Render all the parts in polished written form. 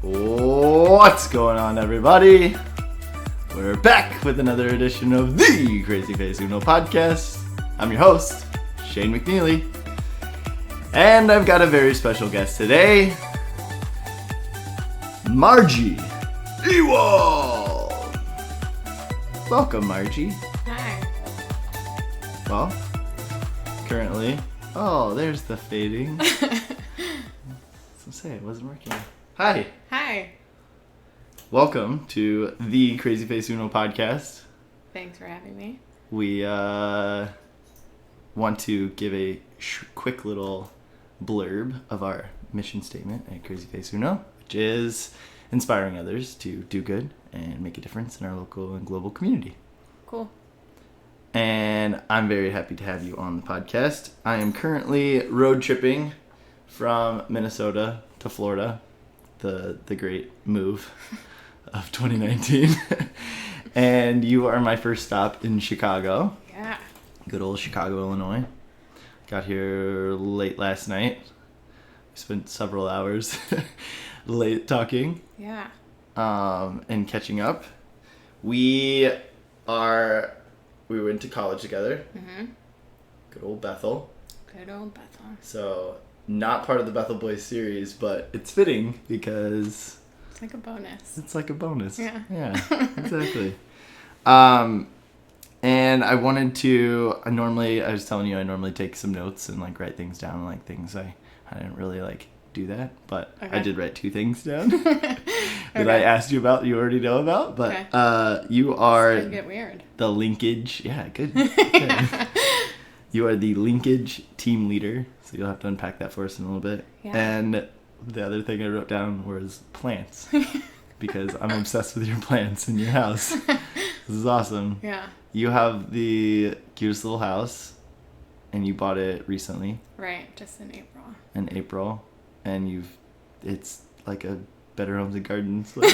What's going on, everybody? We're back with another edition of the CrazyFaceUno podcast. I'm your host, Shane McNeely, and I've got a very special guest today, Margie Ewald. Welcome, Margie. Hi. Well, currently, there's the fading. So say it wasn't working. Hi. Hi. Welcome to the CrazyFaceUno podcast. Thanks for having me. We want to give a quick little blurb of our mission statement at CrazyFaceUno, which is inspiring others to do good and make a difference in our local and global community. Cool. And I'm very happy to have you on the podcast. I am currently road tripping from Minnesota to Florida, the great move of 2019. And you are my first stop in Chicago. Yeah. Good old Chicago, Illinois. Got here late last night. We spent several hours late talking. Yeah. And catching up. We went to college together. Mm-hmm. Good old Bethel. Good old Bethel. So, not part of the Bethel Boys series, but it's fitting because It's like a bonus. it's like a bonus. Yeah. Yeah, exactly. And I wanted to, I was telling you, I normally take some notes and like write things down, like things I didn't really like do that, but Okay. I did write two things down that Okay. I asked you about, you already know about, but Okay. you It's are gonna get weird. the linkage, yeah, good. Yeah. You are the linkage team leader, so you'll have to unpack that for us in a little bit. Yeah. And the other thing I wrote down was plants, because I'm obsessed with your plants in your house. This is awesome. Yeah. You have the cutest little house, and you bought it recently Right. Just in April. in April, and it's like a Better Homes and Gardens like,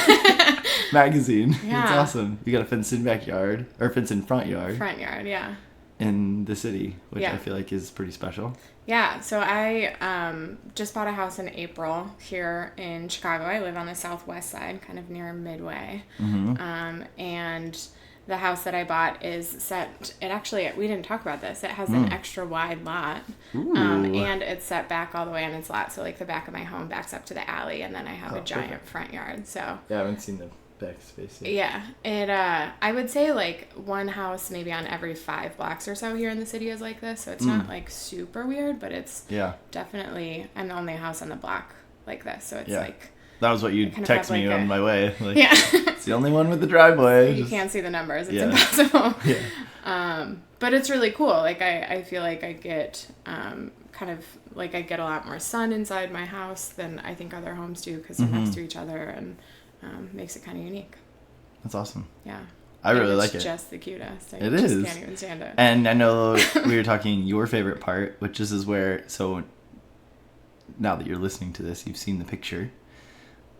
magazine. Yeah. It's awesome. You got a fenced-in backyard, or fenced-in front yard Front yard. Yeah. in the city, which Yeah. I feel like is pretty special. Yeah. So I just bought a house in April here in Chicago. I live on the southwest side, kind of near Midway. Mm-hmm. And the house that I bought is set, we didn't talk about this. It has an extra wide lot. Ooh. And it's set back all the way on its lot. So like the back of my home backs up to the alley, and then I have a giant perfect. front yard. So Yeah, I haven't seen the back space yet. yeah, I would say like one house maybe on every 5 blocks or so here in the city is like this. So it's not like super weird, but it's definitely, I'm the only house on the block like this. So it's like, that was what you kind of text have me like on my way. Like, yeah. it's the only one with the driveway. You Just- can't see the numbers. It's Yeah. impossible. Yeah. But it's really cool. Like I feel like I get kind of like I get a lot more sun inside my house than I think other homes do because they're next to each other, and makes it kind of unique. That's awesome. Yeah. I really like It's it. just the cutest. I It just is. can't even stand it. And I know we were talking your favorite part, which is where, so now that you're listening to this, you've seen the picture.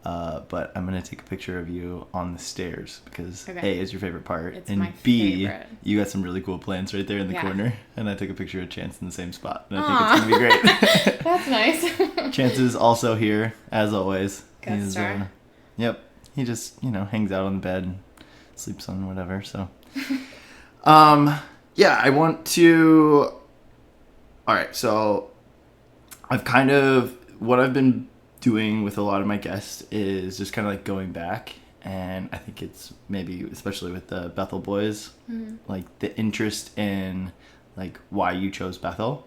But I'm going to take a picture of you on the stairs because Okay. A is your favorite part, It's and my B, favorite. you got some really cool plants right there in the Yeah. corner, and I took a picture of Chance in the same spot, and I think it's going to be great. That's nice. Chance is also here, as always. Guest He's, star. Yep. He just, hangs out on the bed and sleeps on whatever, so. Yeah, I want to... Alright, so what I've been doing with a lot of my guests is just kind of like going back, and I think it's maybe, especially with the Bethel Boys, like the interest in like why you chose Bethel,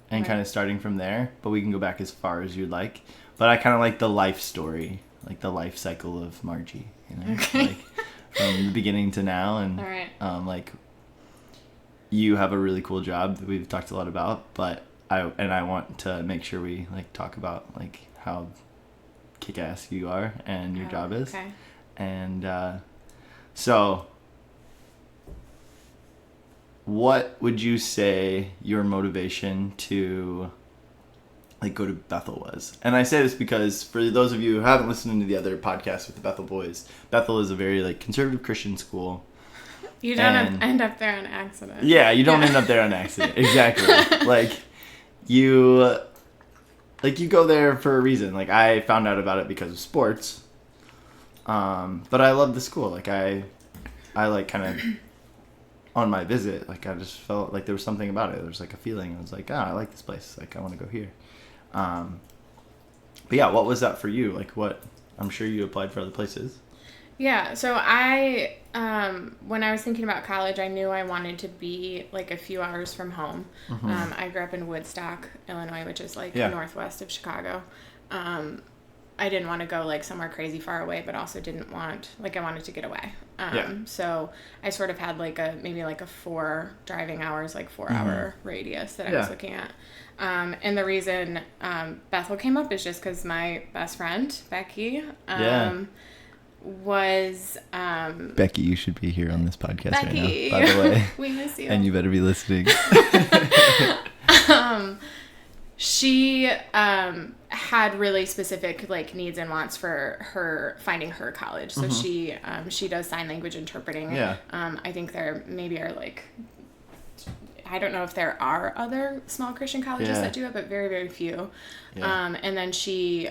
and Right. kind of starting from there, but we can go back as far as you'd like. But I kind of like the life story, like the life cycle of Margie, Okay. like from the beginning to now, and All right. like you have a really cool job that we've talked a lot about, but I want to make sure we like talk about like how kick-ass you are and your job is. Okay. And so what would you say your motivation to like go to Bethel was? And I say this because for those of you who haven't listened to the other podcasts with the Bethel Boys, Bethel is a very like conservative Christian school. You don't end up there on accident. Yeah, you don't end up there on accident. Exactly. You go there for a reason. Like I found out about it because of sports, But I love the school. Like I like kind of on my visit, like I just felt like there was something about it. There was like a feeling. I was like, I like this place. Like I want to go here. But yeah, what was that for you? Like I'm sure you applied for other places. Yeah, so when I was thinking about college, I knew I wanted to be like a few hours from home. Mm-hmm. I grew up in Woodstock, Illinois, which is like northwest of Chicago. I didn't want to go like somewhere crazy far away, but also I wanted to get away. So I sort of had like maybe like a 4 driving hours, like 4-hour radius that I was looking at. And the reason Bethel came up is just because my best friend, Becky, was Becky, you should be here on this podcast Becky, right now, by the way. We miss you. And you better be listening. She had really specific like needs and wants for her finding her college. So she does sign language interpreting. Yeah. I think there maybe are like, I don't know if there are other small Christian colleges that do it, but very, very few. Yeah. And then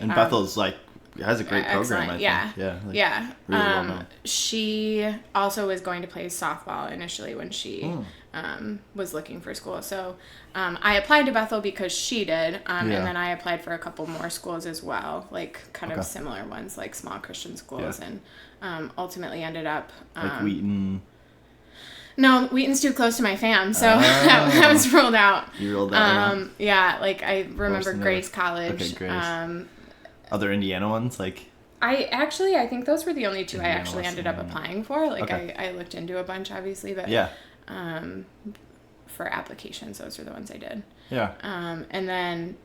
and Bethel's like has a great program, I think. Yeah. Really well known. She also was going to play softball initially when she was looking for school. So I applied to Bethel because she did, and then I applied for a couple more schools as well, like kind of similar ones, like small Christian schools, and ultimately ended up... like Wheaton... No, Wheaton's too close to my fam, so that was ruled out. You ruled that one. Yeah, like I remember Grace College. Okay, Grace. Other Indiana ones, like... I think those were the only two Indiana I actually ended up applying for. Like, I looked into a bunch, obviously, but for applications, those are the ones I did. Yeah. And then,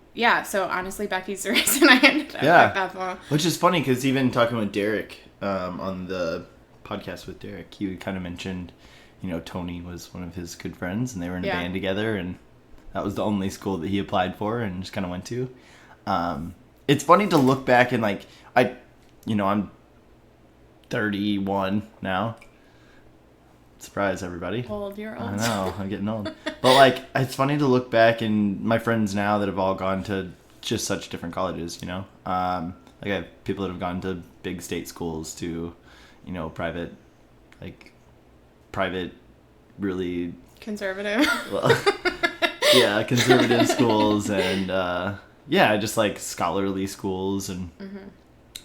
so honestly, Becky's the reason I ended up at Bethel. Which is funny, because even talking with Derek on the podcast with Derek, he kind of mentioned, Tony was one of his good friends, and they were in a band together, and that was the only school that he applied for and just kind of went to. It's funny to look back and like I'm 31 now. Surprise, everybody. Old, you're old. I know, I'm getting old. But like, it's funny to look back and my friends now that have all gone to just such different colleges, Like I have people that have gone to big state schools to, private, really... Conservative. Well, yeah, conservative schools and... just like scholarly schools, and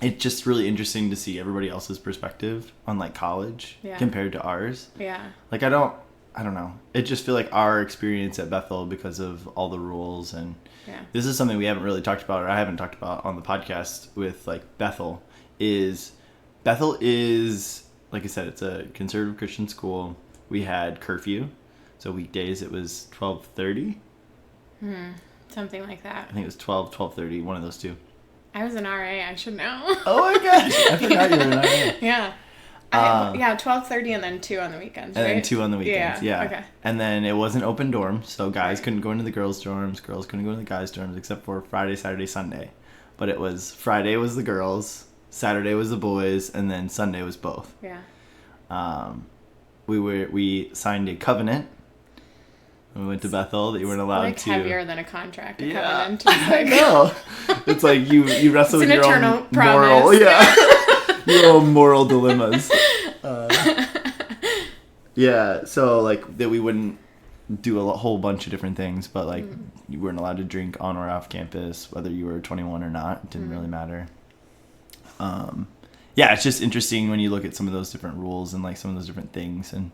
it's just really interesting to see everybody else's perspective on like college compared to ours. Yeah. Like I don't know. It just feel like our experience at Bethel, because of all the rules, and this is something we haven't really talked about, or I haven't talked about on the podcast with like Bethel is like I said, it's a conservative Christian school. We had curfew, so weekdays it was 12:30. Something like that. I think it was 12:30, one of those two. I was an RA, I should know. Oh my gosh, I forgot you were an RA. Yeah. 12:30 and then 2 on the weekends, right? And then 2 on the weekends, yeah. Okay. And then it wasn't open dorm, so guys couldn't go into the girls' dorms, girls couldn't go into the guys' dorms, except for Friday, Saturday, Sunday. But it was Friday was the girls, Saturday was the boys, and then Sunday was both. Yeah. We signed a covenant. We went to Bethel that you weren't allowed to... heavier than a contract, a covenant. I know. It's like you wrestle with your own promise. moral... Yeah. Your own moral dilemmas. So like that we wouldn't do a whole bunch of different things, but like you weren't allowed to drink on or off campus, whether you were 21 or not. It didn't really matter. It's just interesting when you look at some of those different rules and like some of those different things, and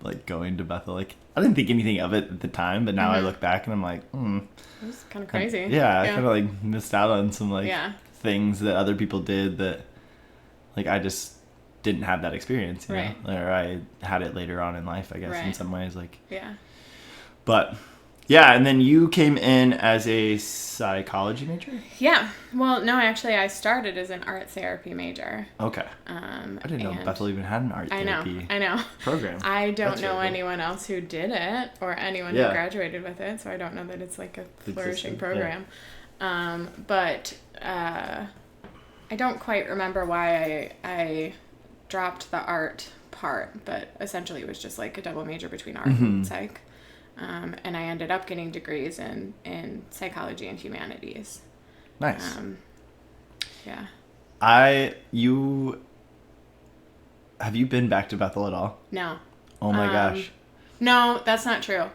like going to Bethel, like I didn't think anything of it at the time, but now I look back and I'm like, it was kind of crazy. I kind of like missed out on some like things that other people did that like I just didn't have that experience, you know? Or I had it later on in life, I guess, in some ways, like but and then you came in as a psychology major? Yeah. Well, no, actually, I started as an art therapy major. Okay. I didn't know Bethel even had an art therapy program. I don't know anyone else who did it, or anyone who graduated with it, so I don't know that it's like a flourishing program. But I don't quite remember why I dropped the art part, but essentially it was just like a double major between art and psych. And I ended up getting degrees in psychology and humanities. Nice. Have you been back to Bethel at all? No. Oh my gosh. No, that's not true.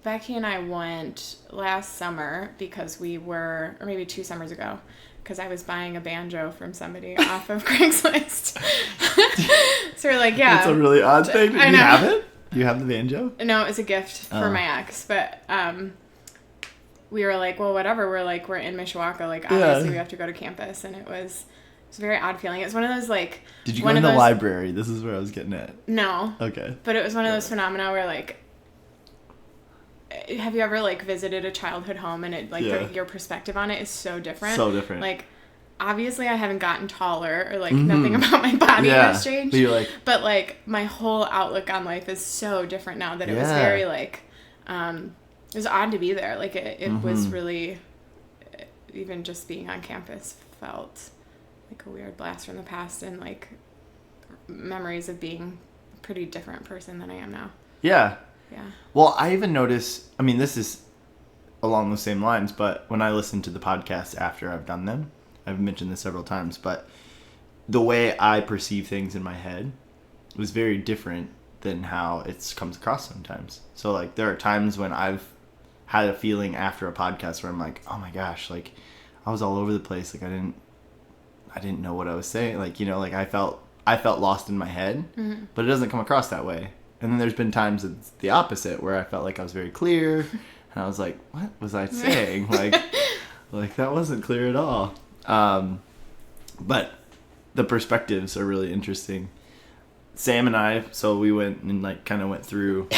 Becky and I went last summer because or maybe 2 summers ago, because I was buying a banjo from somebody off of Craigslist. So we're like, yeah. It's a really odd thing. Do you have it? Do you have the banjo? No, it's a gift for my ex, but we were like, well, whatever. We're in Mishawaka, like obviously we have to go to campus, and it was a very odd feeling. It was one of those like. Did you go in the library? This is where I was getting at. No. Okay. But it was one of those phenomena where like. Have you ever like visited a childhood home and it like your perspective on it is so different? So different. Like, obviously I haven't gotten taller or like nothing about my body has changed. But like my whole outlook on life is so different now that it was very like, it was odd to be there. Like it was really, even just being on campus felt like a weird blast from the past and like memories of being a pretty different person than I am now. Yeah. Yeah. Well, I even notice, I mean, this is along the same lines, but when I listen to the podcasts after I've done them, I've mentioned this several times, but the way I perceive things in my head was very different than how it comes across sometimes. So, like, there are times when I've had a feeling after a podcast where I'm like, oh my gosh, like, I was all over the place. Like, I didn't know what I was saying. Like, you know, like, I felt lost in my head, but it doesn't come across that way. And then there's been times it's the opposite where I felt like I was very clear and I was like, what was I saying? like that wasn't clear at all. But the perspectives are really interesting. Sam and I, so we went and like kind of went through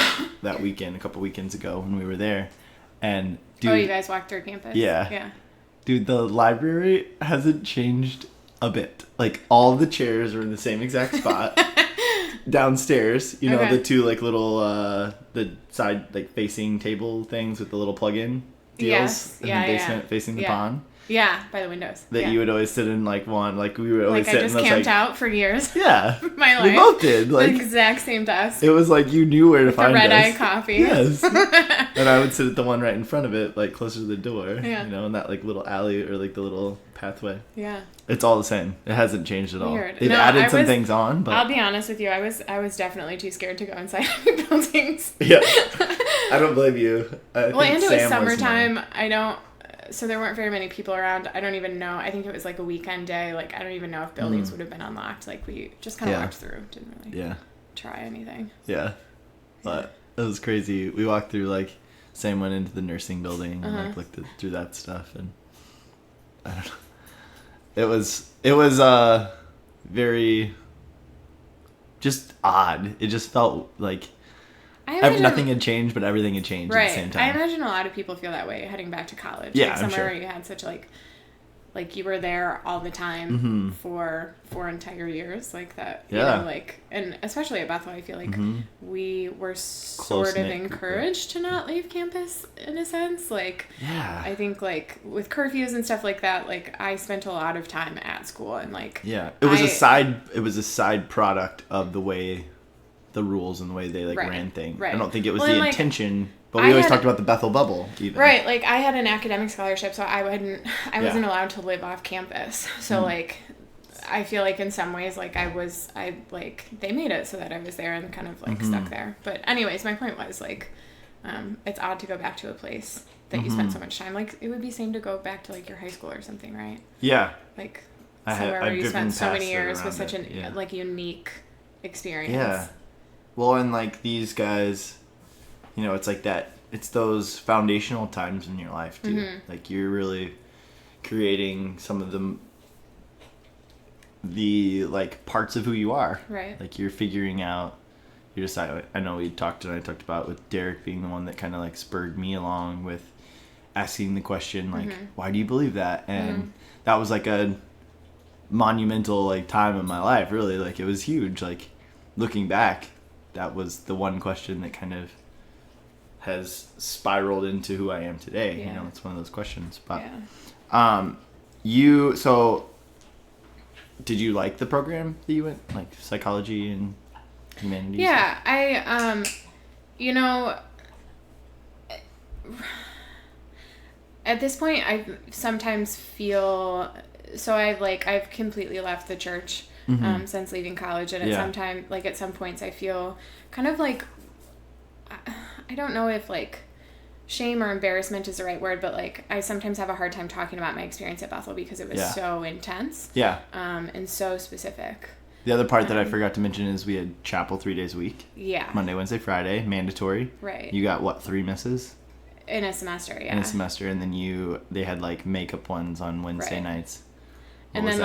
that weekend a couple weekends ago when we were there. And dude, you guys walked through campus? Yeah. Yeah. Dude, the library hasn't changed a bit. Like all the chairs are in the same exact spot. Downstairs, you know, the two like little the side like facing table things with the little plug-in deals in the basement facing the pond. Yeah, by the windows. That you would always sit in like one, like we would always sit in those. Like I just camped out for years. Yeah, my life. We both did. Like the exact same desk. It was like you knew where to find us. The red eye coffee. Yes. And I would sit at the one right in front of it, like closer to the door. Yeah. You know, in that like little alley or like the little pathway. Yeah. It's all the same. It hasn't changed at all. Weird. They've added some things on, but I'll be honest with you, I was definitely too scared to go inside buildings. Yeah. I don't blame you. And it was summertime. So there weren't very many people around. I don't even know. I think it was like a weekend day. Like, I don't even know if buildings would have been unlocked. Like, we just kind of walked through. Didn't really try anything. Yeah. But it was crazy. We walked through, like, Sam went into the nursing building and, like, looked through that stuff. And I don't know. It was very just odd. It just felt like nothing had changed, but everything had changed at the same time. I imagine a lot of people feel that way heading back to college. Yeah, like somewhere I'm sure. where you had such like you were there all the time for 4 entire years, like that. Yeah. You know, like, and especially at Bethel, I feel like we were sort of encouraged to not leave campus in a sense. Like, I think like with curfews and stuff like that, like I spent a lot of time at school and like. Yeah, it was a side product of the way. The rules and the way they ran things. Right. I don't think it was the intention, but we always talked about the Bethel bubble even. Right, like I had an academic scholarship, so I wasn't allowed to live off campus. So like I feel like in some ways like they made it so that I was there and kind of like stuck there. But anyways, my point was like it's odd to go back to a place that you spent so much time. Like it would be same to go back to like your high school or something, right? Yeah. Like somewhere where you spent so many years with such an like unique experience. Yeah. Well, and like these guys, you know, it's like that. It's those foundational times in your life too. Like you're really creating some of the like parts of who you are. Right. Like you're figuring out. You decide. I know I talked about with Derek being the one that kind of like spurred me along with asking the question like, why do you believe that? And that was like a monumental like time in my life. Really, like it was huge. Like looking back. That was the one question that kind of has spiraled into who I am today. Yeah. You know, it's one of those questions. But yeah. Did you like the program that you went, like psychology and humanities? Yeah, I At this point, I sometimes feel, so I've completely left the church since leaving college, and at some points I feel kind of like, I don't know if like shame or embarrassment is the right word, but like I sometimes have a hard time talking about my experience at Bethel because it was so intense. Yeah. And so specific. The other part that I forgot to mention is we had chapel 3 days a week. Yeah. Monday, Wednesday, Friday, mandatory. Right. You got what, 3 misses? In a semester, yeah. In a semester, and then they had like makeup ones on Wednesday nights. What was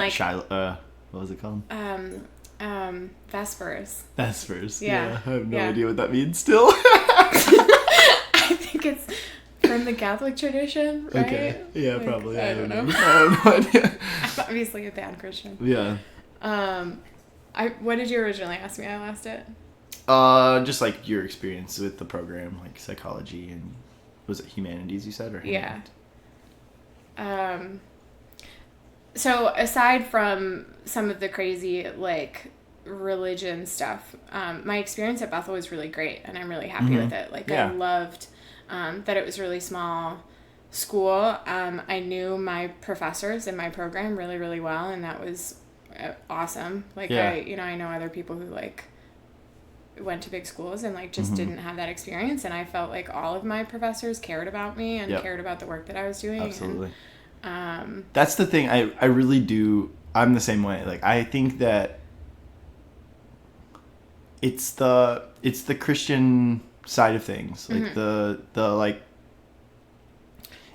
it called? Vespers. Vespers. Yeah. I have no idea what that means still. I think it's from the Catholic tradition, right? Okay. Yeah, like, probably. I don't know. I have no idea. I'm obviously a bad Christian. Yeah. What did you originally ask me? I lost it. Just like your experience with the program, like psychology and was it humanities you said, or humanities? Yeah. So aside from some of the crazy like religion stuff, my experience at Bethel was really great, and I'm really happy with it. Like I loved that it was really small school. I knew my professors in my program really, really well, and that was awesome. Like I know other people who like went to big schools and like just didn't have that experience, and I felt like all of my professors cared about me and cared about the work that I was doing. Absolutely. And, that's the thing. I really do. I'm the same way. Like I think that it's the Christian side of things, like the like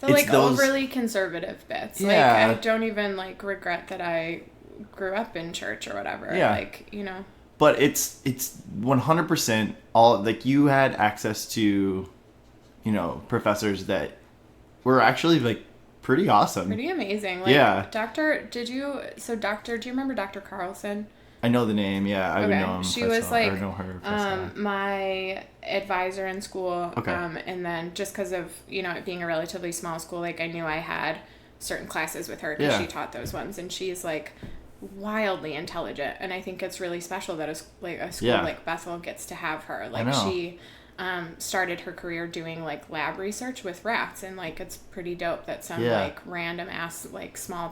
overly conservative bits. Like I don't even like regret that I grew up in church or whatever. Yeah. Like, you know. But it's 100% all, like you had access to, you know, professors that were actually like pretty awesome. Pretty amazing. Like, do you remember Dr. Carlson? I know the name, yeah. I would know him. She was like my advisor in school. Okay. And then just because of, you know, it being a relatively small school, like I knew I had certain classes with her because she taught those ones, and she's like wildly intelligent, and I think it's really special that a school like Bethel gets to have her. Like she started her career doing like lab research with rats, and like it's pretty dope that some like random ass like small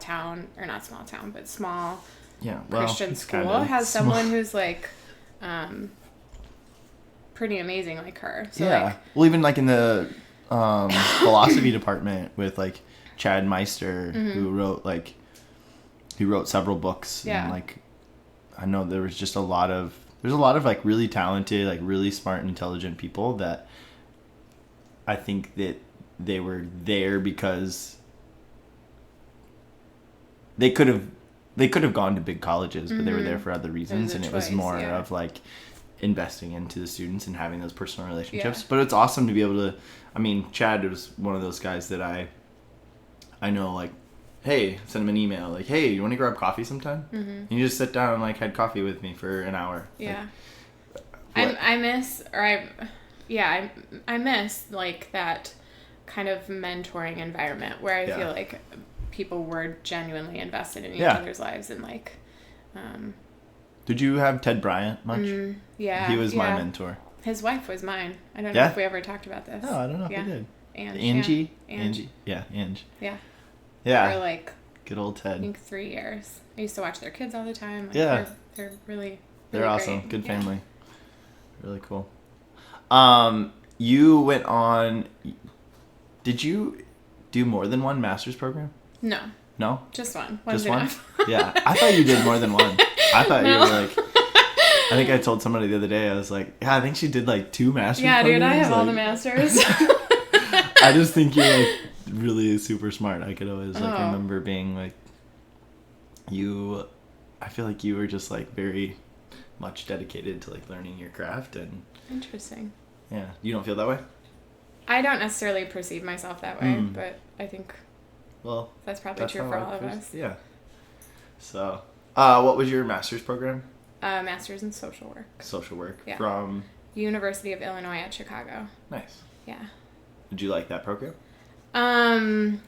Christian school has someone who's like pretty amazing like her. So like, well, even like in the philosophy department with like Chad Meister, who wrote several books, and like I know there's a lot of like really talented, like really smart and intelligent people that I think that they were there because they could have gone to big colleges, but they were there for other reasons, and it was more of like investing into the students and having those personal relationships. But it's awesome to be able to, I mean, Chad was one of those guys that I know, like, hey, send him an email, like, hey, you want to grab coffee sometime? And you just sit down and like had coffee with me for an hour. Yeah. Like, I miss like that kind of mentoring environment where I feel like people were genuinely invested in each other's lives, and like did you have Ted Bryant much? Yeah. He was my mentor. His wife was mine. I don't know if we ever talked about this. No, I don't know if we did. Angie. Yeah, Angie. Yeah. Yeah. For like good old Ted. I think 3 years. I used to watch their kids all the time. Like, they're really they're awesome. Great. Good family. Really cool. You went on. Did you do more than one master's program? No. No? Just one. Just one? Yeah. I thought you did more than one. I thought you were like... I think I told somebody the other day, I was like, yeah, I think she did like 2 master's programs. Yeah, dude, I have all the masters. I just think you're like really super smart. I could always like remember being like... I feel like you were just like very much dedicated to like learning your craft and... Interesting. Yeah. You don't feel that way? I don't necessarily perceive myself that way, but I think that's probably true for all of us. Yeah. So, what was your master's program? Master's in social work. Social work. Yeah. From? University of Illinois at Chicago. Nice. Yeah. Did you like that program? I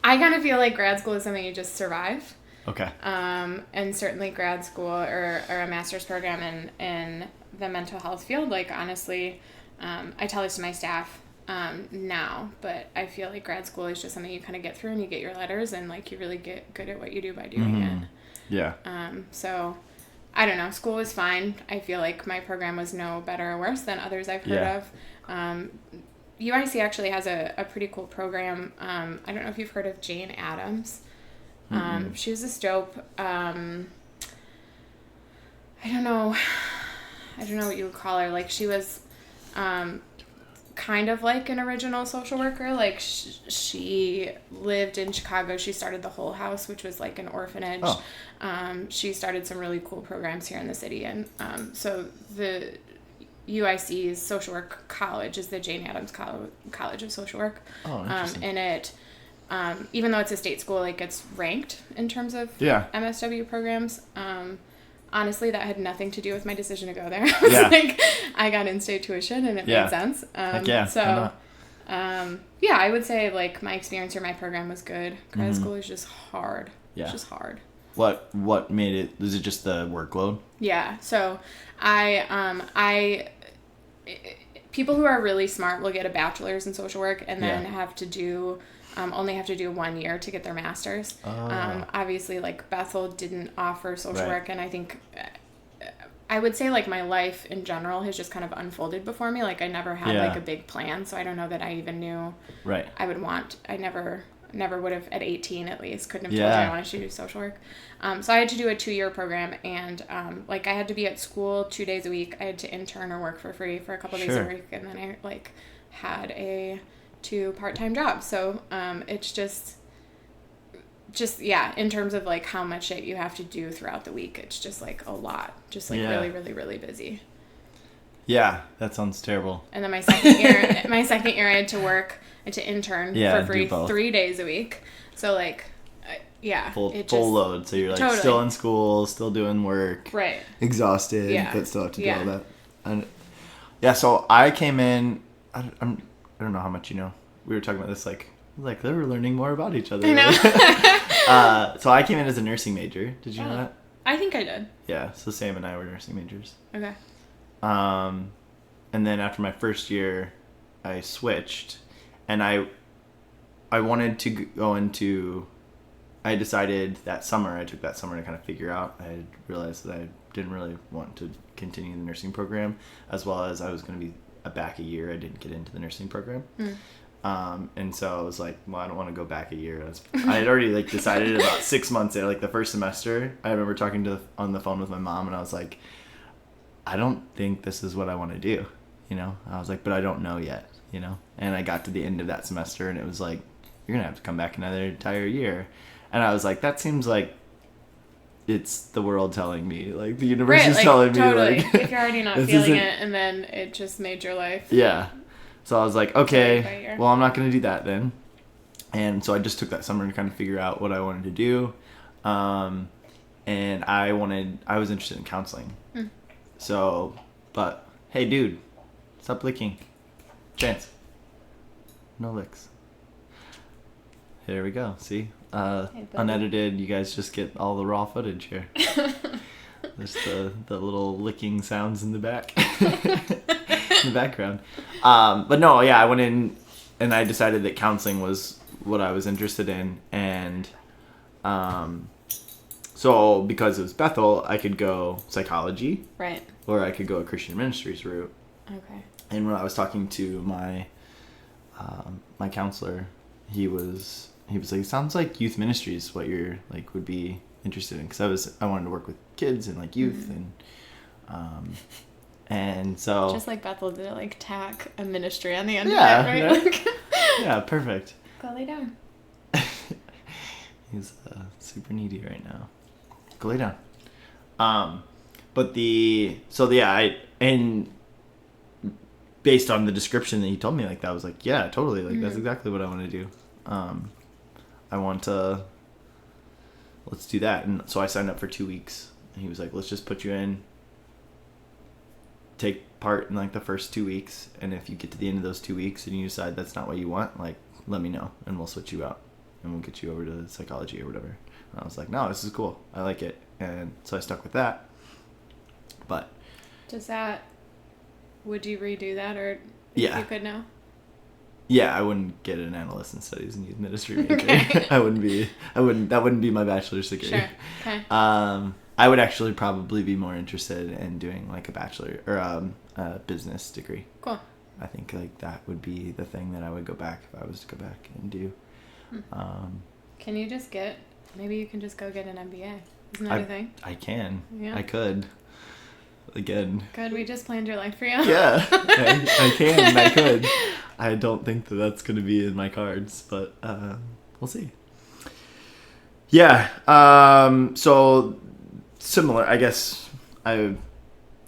kind of feel like grad school is something you just survive. Okay. And certainly grad school or a master's program in the mental health field, like honestly, I tell this to my staff now, but I feel like grad school is just something you kind of get through and you get your letters and like you really get good at what you do by doing it. Yeah. So I don't know. School was fine. I feel like my program was no better or worse than others I've heard of. UIC actually has a pretty cool program. I don't know if you've heard of Jane Addams. She was this dope. I don't know what you would call her. Like she was kind of like an original social worker. Like she lived in Chicago. She started the Whole House, which was like an orphanage. She started some really cool programs here in the city. And so the UIC's social work college is the Jane Addams College of Social Work. Oh, interesting. And it, even though it's a state school, like it's ranked in terms of MSW programs. Honestly, that had nothing to do with my decision to go there. Like, I got in-state tuition and it made sense. I would say like my experience or my program was good. Grad school is just hard. Yeah. It's just hard. What made it? Was it just the workload? Yeah. So people who are really smart will get a bachelor's in social work and then have to do only have to do 1 year to get their master's. Obviously, like Bethel didn't offer social work, and I think I would say like my life in general has just kind of unfolded before me. Like I never had like a big plan, so I don't know that I even knew I would want. I never would have at 18 at least couldn't have told you I wanted to do social work. So I had to do a 2-year program, and like I had to be at school 2 days a week. I had to intern or work for free for a couple days a week, and then I like had 2 part-time jobs. So it's just in terms of like how much shit you have to do throughout the week, it's just like a lot, just like really, really, really busy. Yeah, that sounds terrible. And then my second year I had to work, I had to intern for free 3 days a week. So like, full load. So you're like still in school, still doing work, right? Exhausted, but still have to do all that. And so I came in. I don't know how much you know. We were talking about this like they were learning more about each other. I know. So I came in as a nursing major. Did you know that? I think I did. Yeah. So Sam and I were nursing majors. Okay. And then after my first year, I switched, and I wanted to go into. I decided that summer. I took that summer to kind of figure out. I realized that I didn't really want to continue the nursing program, as well as I was going to be back a year. I didn't get into the nursing program. And so I was like, well, I don't want to go back a year. I had already like decided about 6 months in, like the first semester. I remember talking on the phone with my mom, and I was like, I don't think this is what I want to do. I was like, but I don't know yet, and I got to the end of that semester, and it was like, you're going to have to come back another entire year. And I was like, that seems like it's the world telling me, like the universe is telling me, like, if you're already not feeling it, and then it just made your life. Yeah. So I was like, okay, well, I'm not going to do that then. And so I just took that summer to kind of figure out what I wanted to do. And I was interested in counseling. So, but hey, dude, stop licking. Chance. No licks. There we go. See? Unedited, you guys just get all the raw footage here. There's the little licking sounds in the back. In the background. But no, I went in and I decided that counseling was what I was interested in. And so because it was Bethel, I could go psychology. Right. Or I could go a Christian ministries route. Okay. And when I was talking to my my counselor, he was like, sounds like youth ministry is what you're like would be interested in, because I wanted to work with kids and like youth and so just like Bethel did, like tack a ministry on the end of it, right? Yeah, perfect. Go lay down. He's super needy right now. Go lay down. And based on the description that he told me, like that was like, yeah, totally, like that's exactly what I want to do. I want to, let's do that. And so I signed up for 2 weeks, and he was like, let's just put you in, take part in like the first 2 weeks. And if you get to the end of those 2 weeks and you decide that's not what you want, like, let me know and we'll switch you out and we'll get you over to psychology or whatever. And I was like, no, this is cool. I like it. And so I stuck with that. But would you redo that, or if you could now? Yeah, I wouldn't get an adolescent studies and youth ministry major. Okay. That wouldn't be my bachelor's degree. Sure. Okay. I would actually probably be more interested in doing like a bachelor or a business degree. Cool. I think like that would be the thing that I would go back if I was to go back and do. Can you just maybe you can just go get an MBA? Isn't that a thing? I can. Yeah. I could. Again. Good. We just planned your life for you. Yeah, I can. I could. I don't think that's going to be in my cards, but we'll see. Yeah. So similar, I guess.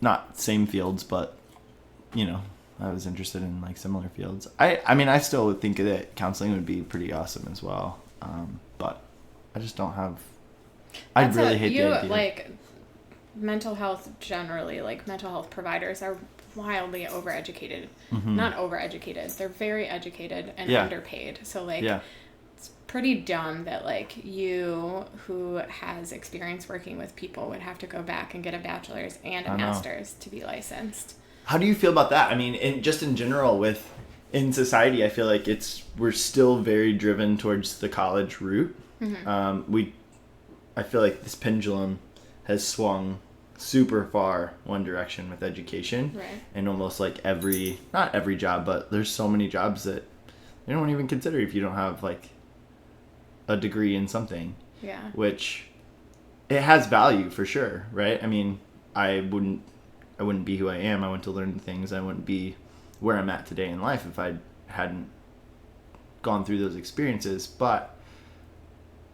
Not same fields, but I was interested in like similar fields. I mean, I still would think that counseling would be pretty awesome as well. But I just don't have. I really hate the idea. Like mental health generally, like mental health providers are wildly overeducated. Mm-hmm. Not overeducated. They're very educated and underpaid. So like it's pretty dumb that like you who has experience working with people would have to go back and get a bachelor's and a master's to be licensed. How do you feel about that? I mean, in general in society, I feel like we're still very driven towards the college route. Mm-hmm. I feel like this pendulum has swung super far one direction with education, right? And almost like not every job, but there's so many jobs that they don't even consider if you don't have like a degree in something. Yeah. Which it has value for sure, right? I mean, I wouldn't be who I am. I went to learn things. I wouldn't be where I'm at today in life if I hadn't gone through those experiences. But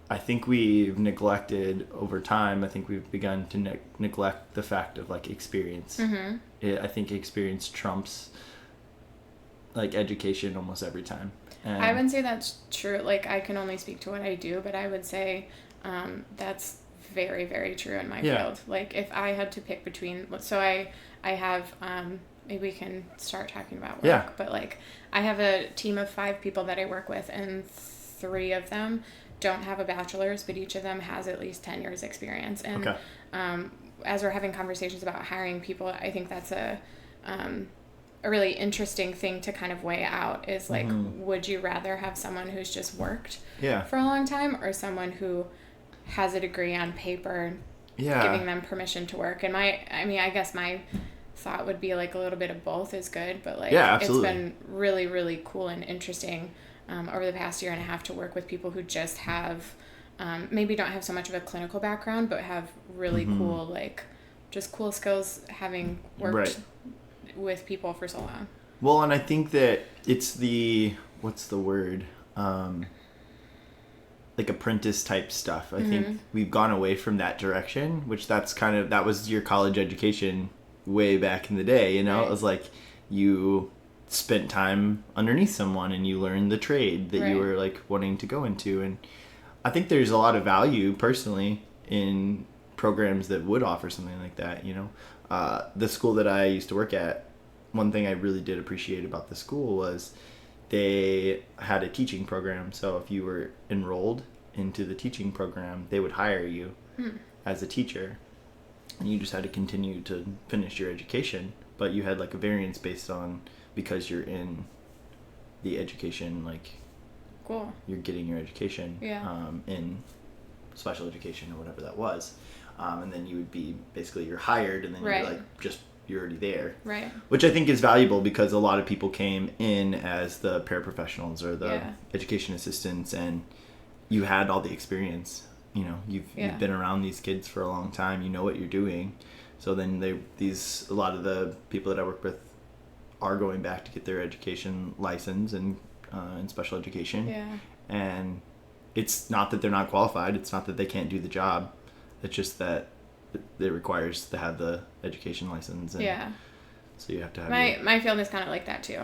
I think we've neglected over time. I think we've begun to neglect the fact of like experience. Mm-hmm. I think experience trumps like education almost every time. And I wouldn't say that's true. Like I can only speak to what I do, but I would say that's very, very true in my field. Like if I had to pick between, so I have, maybe we can start talking about work, but like I have a team of 5 people that I work with, and 3 of them don't have a bachelor's, but each of them has at least 10 years experience. And as we're having conversations about hiring people, I think that's a really interesting thing to kind of weigh out is like, would you rather have someone who's just worked for a long time or someone who has a degree on paper giving them permission to work? And I guess my thought would be like a little bit of both is good, but like it's been really, really cool and interesting over the past year and a half to work with people who just have maybe don't have so much of a clinical background, but have really cool, like just cool skills having worked with people for so long. Well, and I think that it's what's the word? Like apprentice type stuff. I think we've gone away from that direction, which that was your college education way back in the day, Right. It was like you spent time underneath someone and you learned the trade that you were like wanting to go into. And I think there's a lot of value personally in programs that would offer something like that, The school that I used to work at, one thing I really did appreciate about the school was they had a teaching program. So if you were enrolled into the teaching program, they would hire you as a teacher, and you just had to continue to finish your education, but you had like a variance based on because you're in the education, like cool, you're getting your education in special education or whatever that was, and then you would be basically you're hired, and then you're like you're already there, right? Which I think is valuable because a lot of people came in as the paraprofessionals or the education assistants, and you had all the experience. You've been around these kids for a long time. You know what you're doing. So then a lot of the people that I work with are going back to get their education license and in special education. Yeah. And it's not that they're not qualified. It's not that they can't do the job. It's just that it requires to have the education license. And so you have to have my field is kind of like that too.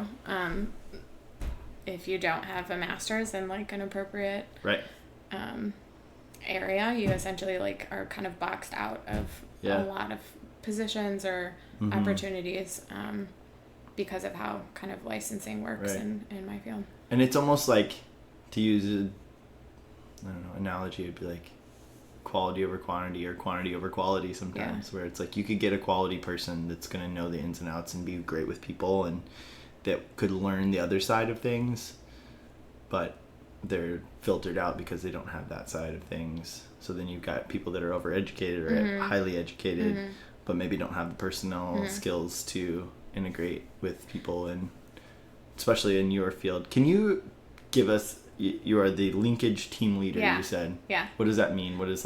If you don't have a master's in like an appropriate area, you essentially like are kind of boxed out of a lot of positions or opportunities because of how kind of licensing works in my field. And it's almost like, to use analogy, it'd be like quality over quantity or quantity over quality sometimes, where it's like you could get a quality person that's going to know the ins and outs and be great with people and that could learn the other side of things, but they're filtered out because they don't have that side of things. So then you've got people that are overeducated or highly educated, but maybe don't have the personnel skills to integrate with people, and especially in your field. Can you give us, you are the linkage team leader, you said. Yeah. What does that mean? What is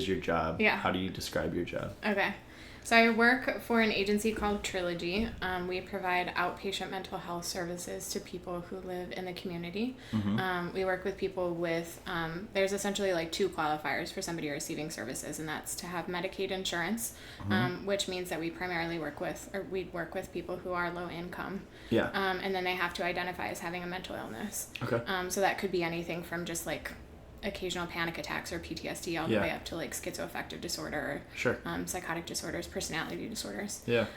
your job? Yeah. How do you describe your job? Okay. So I work for an agency called Trilogy. We provide outpatient mental health services to people who live in the community. We work with people with, there's essentially like 2 qualifiers for somebody receiving services, and that's to have Medicaid insurance, which means that we primarily work with people who are low income. Yeah. And then they have to identify as having a mental illness. Okay. So that could be anything from just like occasional panic attacks or PTSD all the way up to like schizoaffective disorder, psychotic disorders, personality disorders. Yeah.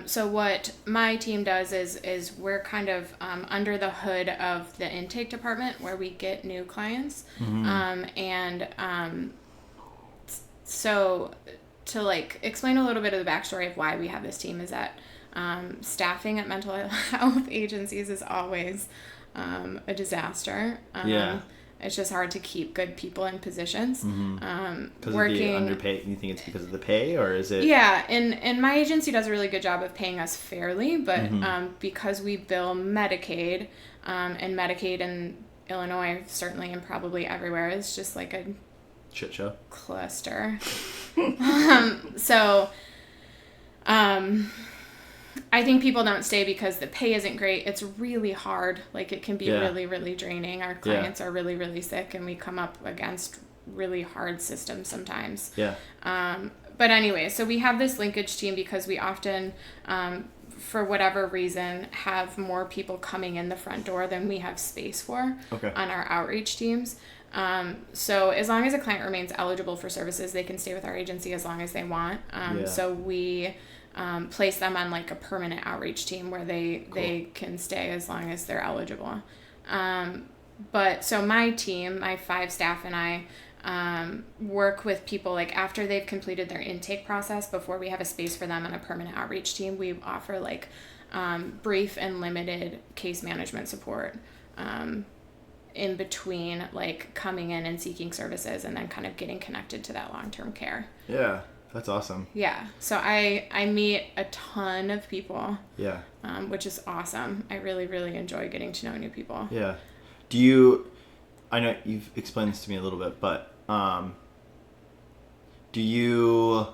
So what my team does is we're kind of under the hood of the intake department where we get new clients. So to like explain a little bit of the backstory of why we have this team is that staffing at mental health agencies is always a disaster. It's just hard to keep good people in positions. Because of the underpay. You think it's because of the pay, or is it? Yeah, and my agency does a really good job of paying us fairly, but because we bill Medicaid, and Medicaid in Illinois, certainly and probably everywhere, is just like a shit show cluster. I think people don't stay because the pay isn't great. It's really hard. Like, it can be really, really draining. Our clients are really, really sick, and we come up against really hard systems sometimes. Yeah. But anyway, so we have this linkage team because we often, for whatever reason, have more people coming in the front door than we have space for on our outreach teams. So as long as a client remains eligible for services, they can stay with our agency as long as they want. So we place them on like a permanent outreach team where they can stay as long as they're eligible. But so my team, my 5 staff and I, work with people like after they've completed their intake process. Before we have a space for them on a permanent outreach team, we offer like brief and limited case management support in between like coming in and seeking services and then kind of getting connected to that long-term care. Yeah. That's awesome. Yeah. So I meet a ton of people. Yeah. Which is awesome. I really, really enjoy getting to know new people. Yeah. I know you've explained this to me a little bit, but do you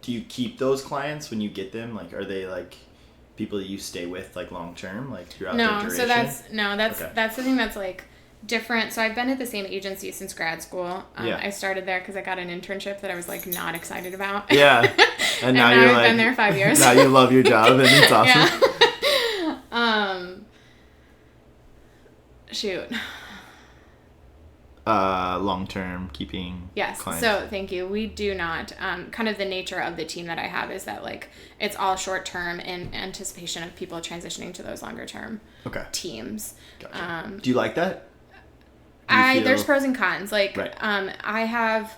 keep those clients when you get them? Like, are they like people that you stay with like long term, like throughout their duration? So that's the thing that's like different. So I've been at the same agency since grad school. I started there because I got an internship that I was like not excited about. Yeah. And now you're I've been there 5 years. Now you love your job and it's awesome. Shoot. Long-term keeping clients. So thank you. We do not. Kind of the nature of the team that I have is that like it's all short-term in anticipation of people transitioning to those longer-term teams. Gotcha. Do you like that? There's pros and cons. Like, I've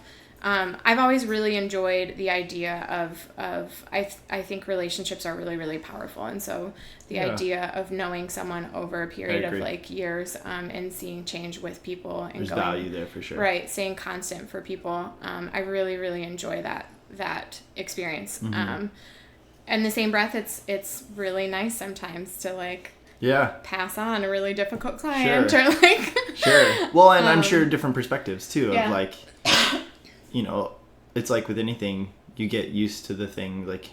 always really enjoyed the idea of I think relationships are really, really powerful. And so the idea of knowing someone over a period of like years, and seeing change with people and there's value there for sure. Right. Staying constant for people. I really, really enjoy that experience. In the same breath, it's really nice sometimes to like, pass on a really difficult client or like Sure. Well, and I'm sure different perspectives too of like, you know, it's like with anything, you get used to the thing. Like,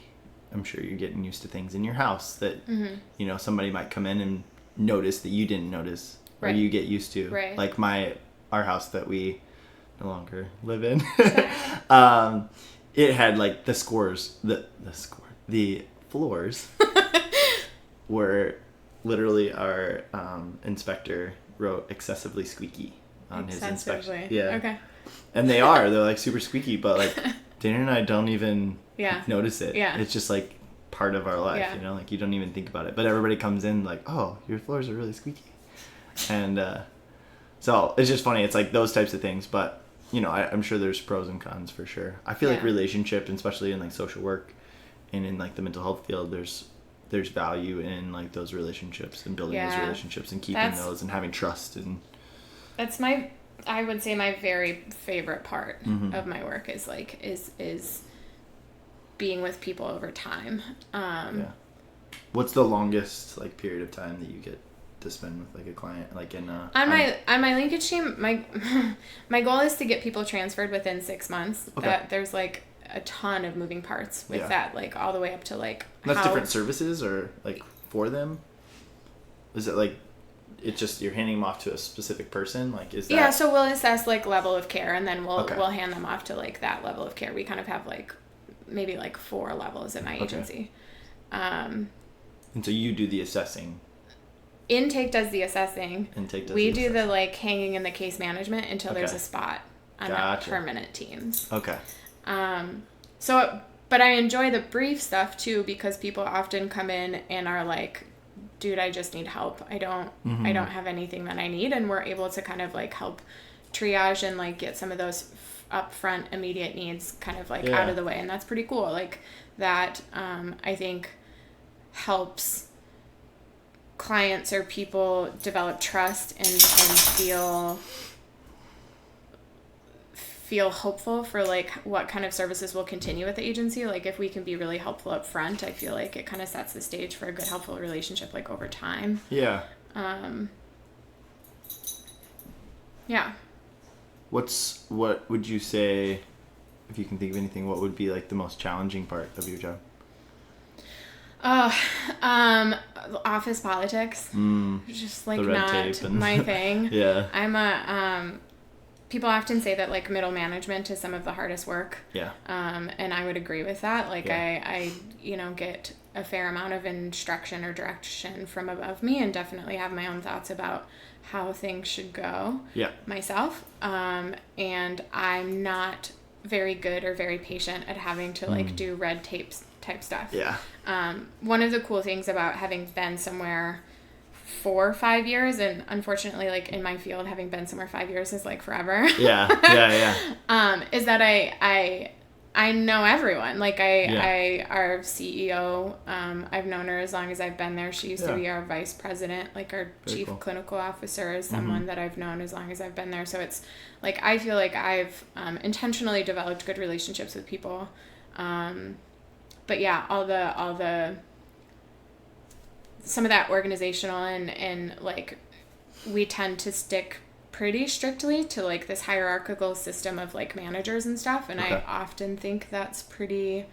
I'm sure you're getting used to things in your house that you know, somebody might come in and notice that you didn't notice, or you get used to. Right. Like our house that we no longer live in, it had like the floors were literally our inspector wrote excessively squeaky on his inspection. Yeah. Okay. And they're like super squeaky, but like Dana and I don't even notice it. Yeah. It's just like part of our life, you know, like you don't even think about it. But everybody comes in like, oh, your floors are really squeaky. And so it's just funny. It's like those types of things. But, you know, I'm sure there's pros and cons for sure. I feel like relationship, especially in like social work, and in like the mental health field, there's value in like those relationships and building those relationships and keeping those and having trust. And that's I would say my very favorite part of my work is like is being with people over time. What's the longest like period of time that you get to spend with like a client, like in on my linkage team? My goal is to get people transferred within 6 months. Okay. That there's like a ton of moving parts with that, like all the way up to like that's different services or like for them. Is it like it's just you're handing them off to a specific person? Like is that... Yeah, so we'll assess like level of care, and then we'll hand them off to like that level of care. We kind of have like maybe like 4 levels at my agency. And so you do the assessing. Intake does the assessing. We do the like hanging in the case management until there's a spot on the permanent teams. Okay. So, but I enjoy the brief stuff too, because people often come in and are like, dude, I just need help. I don't have anything that I need. And we're able to kind of like help triage and like get some of those upfront immediate needs kind of like out of the way. And that's pretty cool. Like that, I think helps clients or people develop trust and feel hopeful for like what kind of services will continue at the agency. Like if we can be really helpful up front, I feel like it kind of sets the stage for a good helpful relationship like over time. Yeah. What would you say, if you can think of anything, what would be like the most challenging part of your job? Office politics. Just like not my thing. I'm people often say that like middle management is some of the hardest work. And I would agree with that. Like I get a fair amount of instruction or direction from above me, and definitely have my own thoughts about how things should go myself. And I'm not very good or very patient at having to like do red tape type stuff. One of the cool things about having been somewhere for 5 years, and unfortunately like in my field having been somewhere 5 years is like forever. Is that I know everyone. Like our CEO, I've known her as long as I've been there. She used to be our vice president. Like our chief clinical officer is someone that I've known as long as I've been there. So it's like I feel like I've intentionally developed good relationships with people. But yeah, all the some of that organizational and like we tend to stick pretty strictly to like this hierarchical system of like managers and stuff, and I often think that's pretty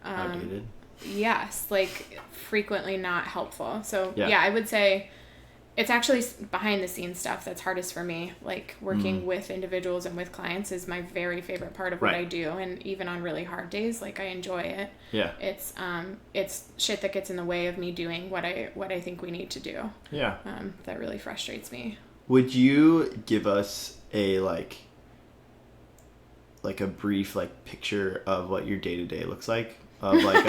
outdated. Yes, like frequently not helpful. So I would say it's actually behind the scenes stuff that's hardest for me. Like working with individuals and with clients is my very favorite part of what I do. And even on really hard days, like I enjoy it. It's shit that gets in the way of me doing what I think we need to do. That really frustrates me. Would you give us a like a brief like picture of what your day-to-day looks like? Of like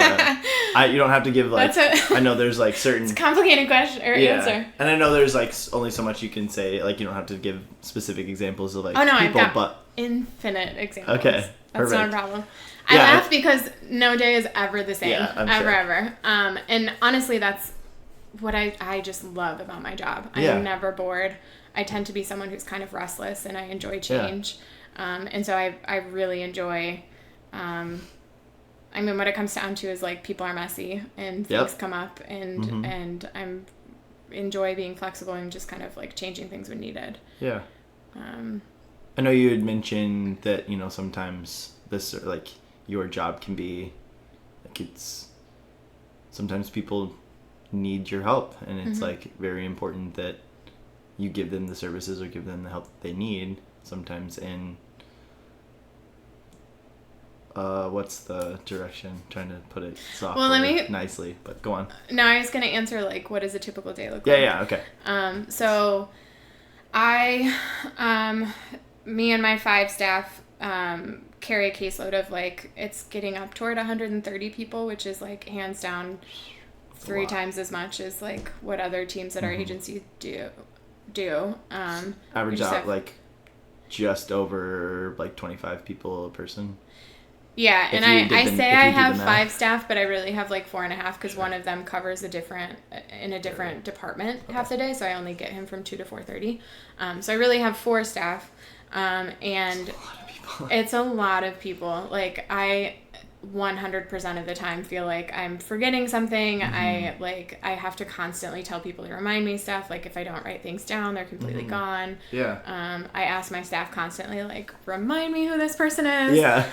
you don't have to give like I know there's like certain it's a complicated question or answer, and I know there's like only so much you can say, like you don't have to give specific examples of like people, I've got but infinite examples. That's perfect. Not a problem. I laugh because no day is ever the same. Ever. And honestly that's what I just love about my job. I'm never bored. I tend to be someone who's kind of restless, and I enjoy change. And so I really enjoy I mean, what it comes down to is like people are messy and things come up, and I'm enjoy being flexible and just kind of like changing things when needed. I know you had mentioned that sometimes this like your job can be like sometimes people need your help, and it's like very important that you give them the services or give them the help that they need sometimes in what's the direction? I'm trying to put it softly, nicely, but go on. No, I was going to answer, like, what does a typical day look like? Okay. So I, me and my 5 staff, carry a caseload of, like, it's getting up toward 130 people, which is, like, hands down 3 times as much as, like, what other teams at our agency do. Average out, like, just over, like, 25 people a person. Yeah, and I say I have 5 staff, but I really have like 4.5 because one of them covers in a different department half the day, so I only get him from 2 to 4:30. So I really have 4 staff, and it's a lot of people. Like I 100% of the time feel like I'm forgetting something. Mm-hmm. I have to constantly tell people to remind me stuff. Like if I don't write things down, they're completely gone. Yeah. I ask my staff constantly, like, remind me who this person is. Yeah.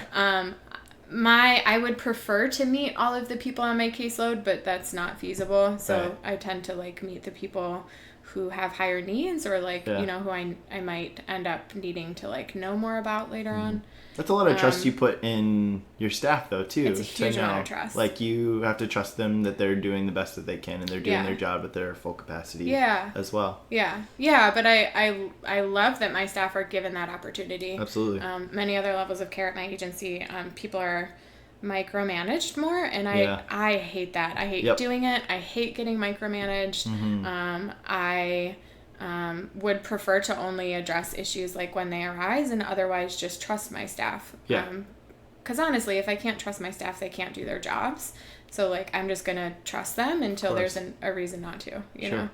I would prefer to meet all of the people on my caseload, but that's not feasible. So I tend to like meet the people who have higher needs or like, you know, who I might end up needing to like know more about later on. That's a lot of trust you put in your staff, though, too. It's a huge amount of trust. Like, you have to trust them that they're doing the best that they can and they're doing their job at their full capacity as well. Yeah. Yeah, but I love that my staff are given that opportunity. Absolutely. Many other levels of care at my agency, people are micromanaged more, and I hate that. I hate doing it. I hate getting micromanaged. Mm-hmm. I would prefer to only address issues like when they arise and otherwise just trust my staff. Because honestly, if I can't trust my staff, they can't do their jobs. So like I'm just going to trust them until there's a reason not to, you know.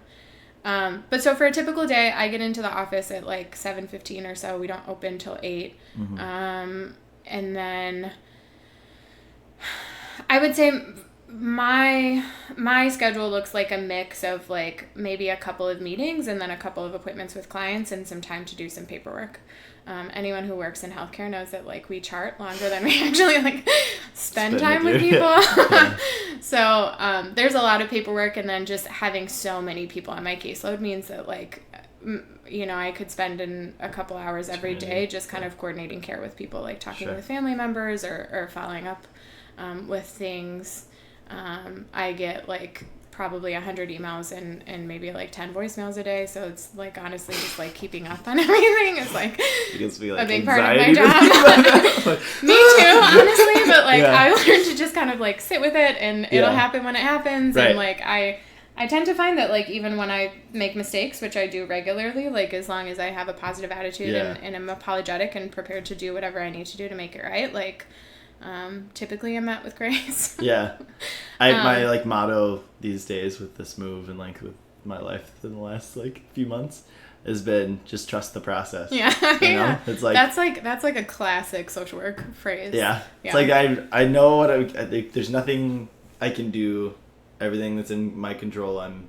But so for a typical day, I get into the office at like 7:15 or so. We don't open till 8. Mm-hmm. And then I would say my schedule looks like a mix of like maybe a couple of meetings and then a couple of appointments with clients and some time to do some paperwork. Anyone who works in healthcare knows that like we chart longer than we actually like spend time with people. So there's a lot of paperwork, and then just having so many people on my caseload means that like you know, I could spend in a couple hours every day just kind of coordinating care with people, like talking with family members or following up with things. I get like probably 100 emails and maybe like 10 voicemails a day. So it's like honestly just like keeping up on everything is like a big part of my job. Me too, honestly. But like I learned to just kind of like sit with it and it'll happen when it happens. Right. And like I tend to find that like even when I make mistakes, which I do regularly, like as long as I have a positive attitude and I'm apologetic and prepared to do whatever I need to do to make it right, like typically I'm met with grace. My like motto these days with this move and like with my life in the last like few months has been just trust the process. You know? It's like that's like a classic social work phrase. It's like I know what I think. There's nothing I can do. Everything that's in my control, I'm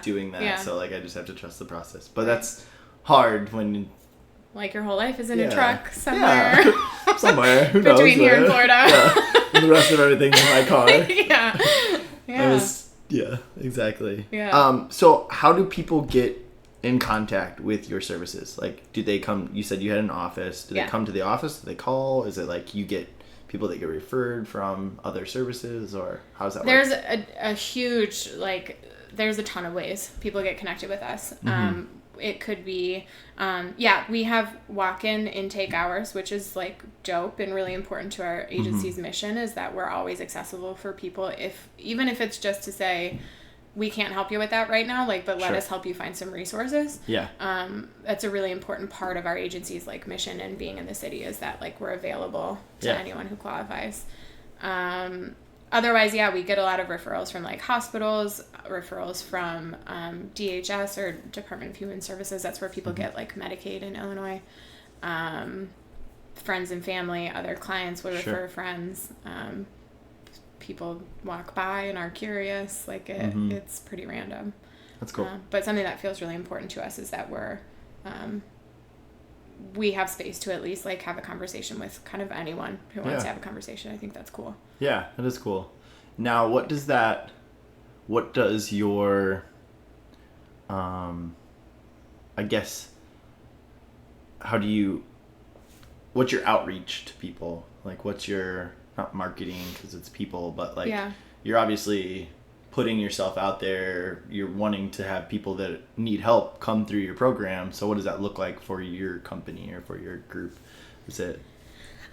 doing that. So like I just have to trust the process. But that's hard when like your whole life is in a truck somewhere. Somewhere. Who knows? Between here and Florida. And the rest of everything's in my car. Exactly. So how do people get in contact with your services? Like, do they come, you said you had an office. Do they come to the office? Do they call? Is it like you get people that get referred from other services, or how does that work? There's a huge, like, there's a ton of ways people get connected with us. It could be, we have walk-in intake hours, which is like dope and really important to our agency's mission, is that we're always accessible for people. Even if it's just to say, we can't help you with that right now, like, but let us help you find some resources. That's a really important part of our agency's like mission and being in the city, is that like we're available to anyone who qualifies. Otherwise, we get a lot of referrals from like hospitals, referrals from DHS or Department of Human Services. That's where people get like Medicaid in Illinois. Friends and family, other clients will refer friends. People walk by and are curious. Like it's pretty random. That's cool. But something that feels really important to us is that we have space to at least like have a conversation with kind of anyone who wants to have a conversation. I think that's cool. Yeah, that is cool. Now, what does your, I guess, what's your outreach to people? Like, what's your, not marketing because it's people, but like, you're obviously putting yourself out there. You're wanting to have people that need help come through your program. So what does that look like for your company or for your group? Does it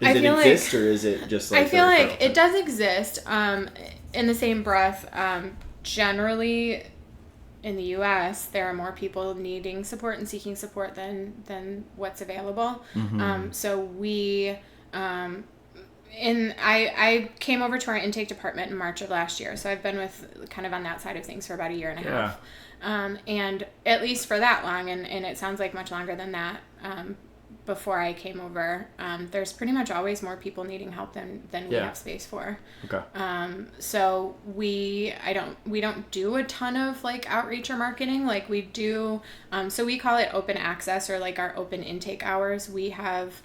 exist, or is it just like... I feel like it does exist. In the same breath, generally in the U.S., there are more people needing support and seeking support than what's available. So we... I came over to our intake department in March of last year, so I've been with kind of on that side of things for about a year and a half. And at least for that long, and it sounds like much longer than that, before I came over, there's pretty much always more people needing help than we have space for. Okay. So we don't do a ton of like outreach or marketing like we do. So we call it open access, or like our open intake hours. We have,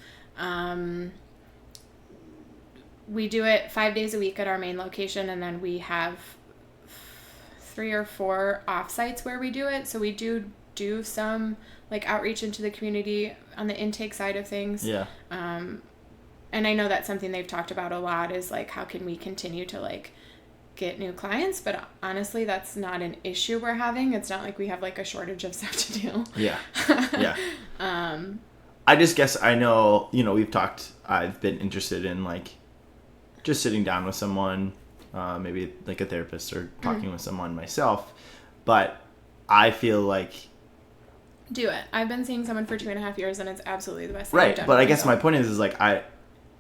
we do it 5 days a week at our main location, and then we have 3 or 4 offsites where we do it. So we do some like outreach into the community on the intake side of things. Yeah. And I know that's something they've talked about a lot, is like, how can we continue to like get new clients? But honestly, that's not an issue we're having. It's not like we have like a shortage of stuff to do. Yeah. Yeah. I just guess I know, I've been interested in like just sitting down with someone, maybe like a therapist, or talking with someone myself. But I feel like, do it. I've been seeing someone for 2.5 years, and it's absolutely the best thing right. I've done. But I guess my point is like I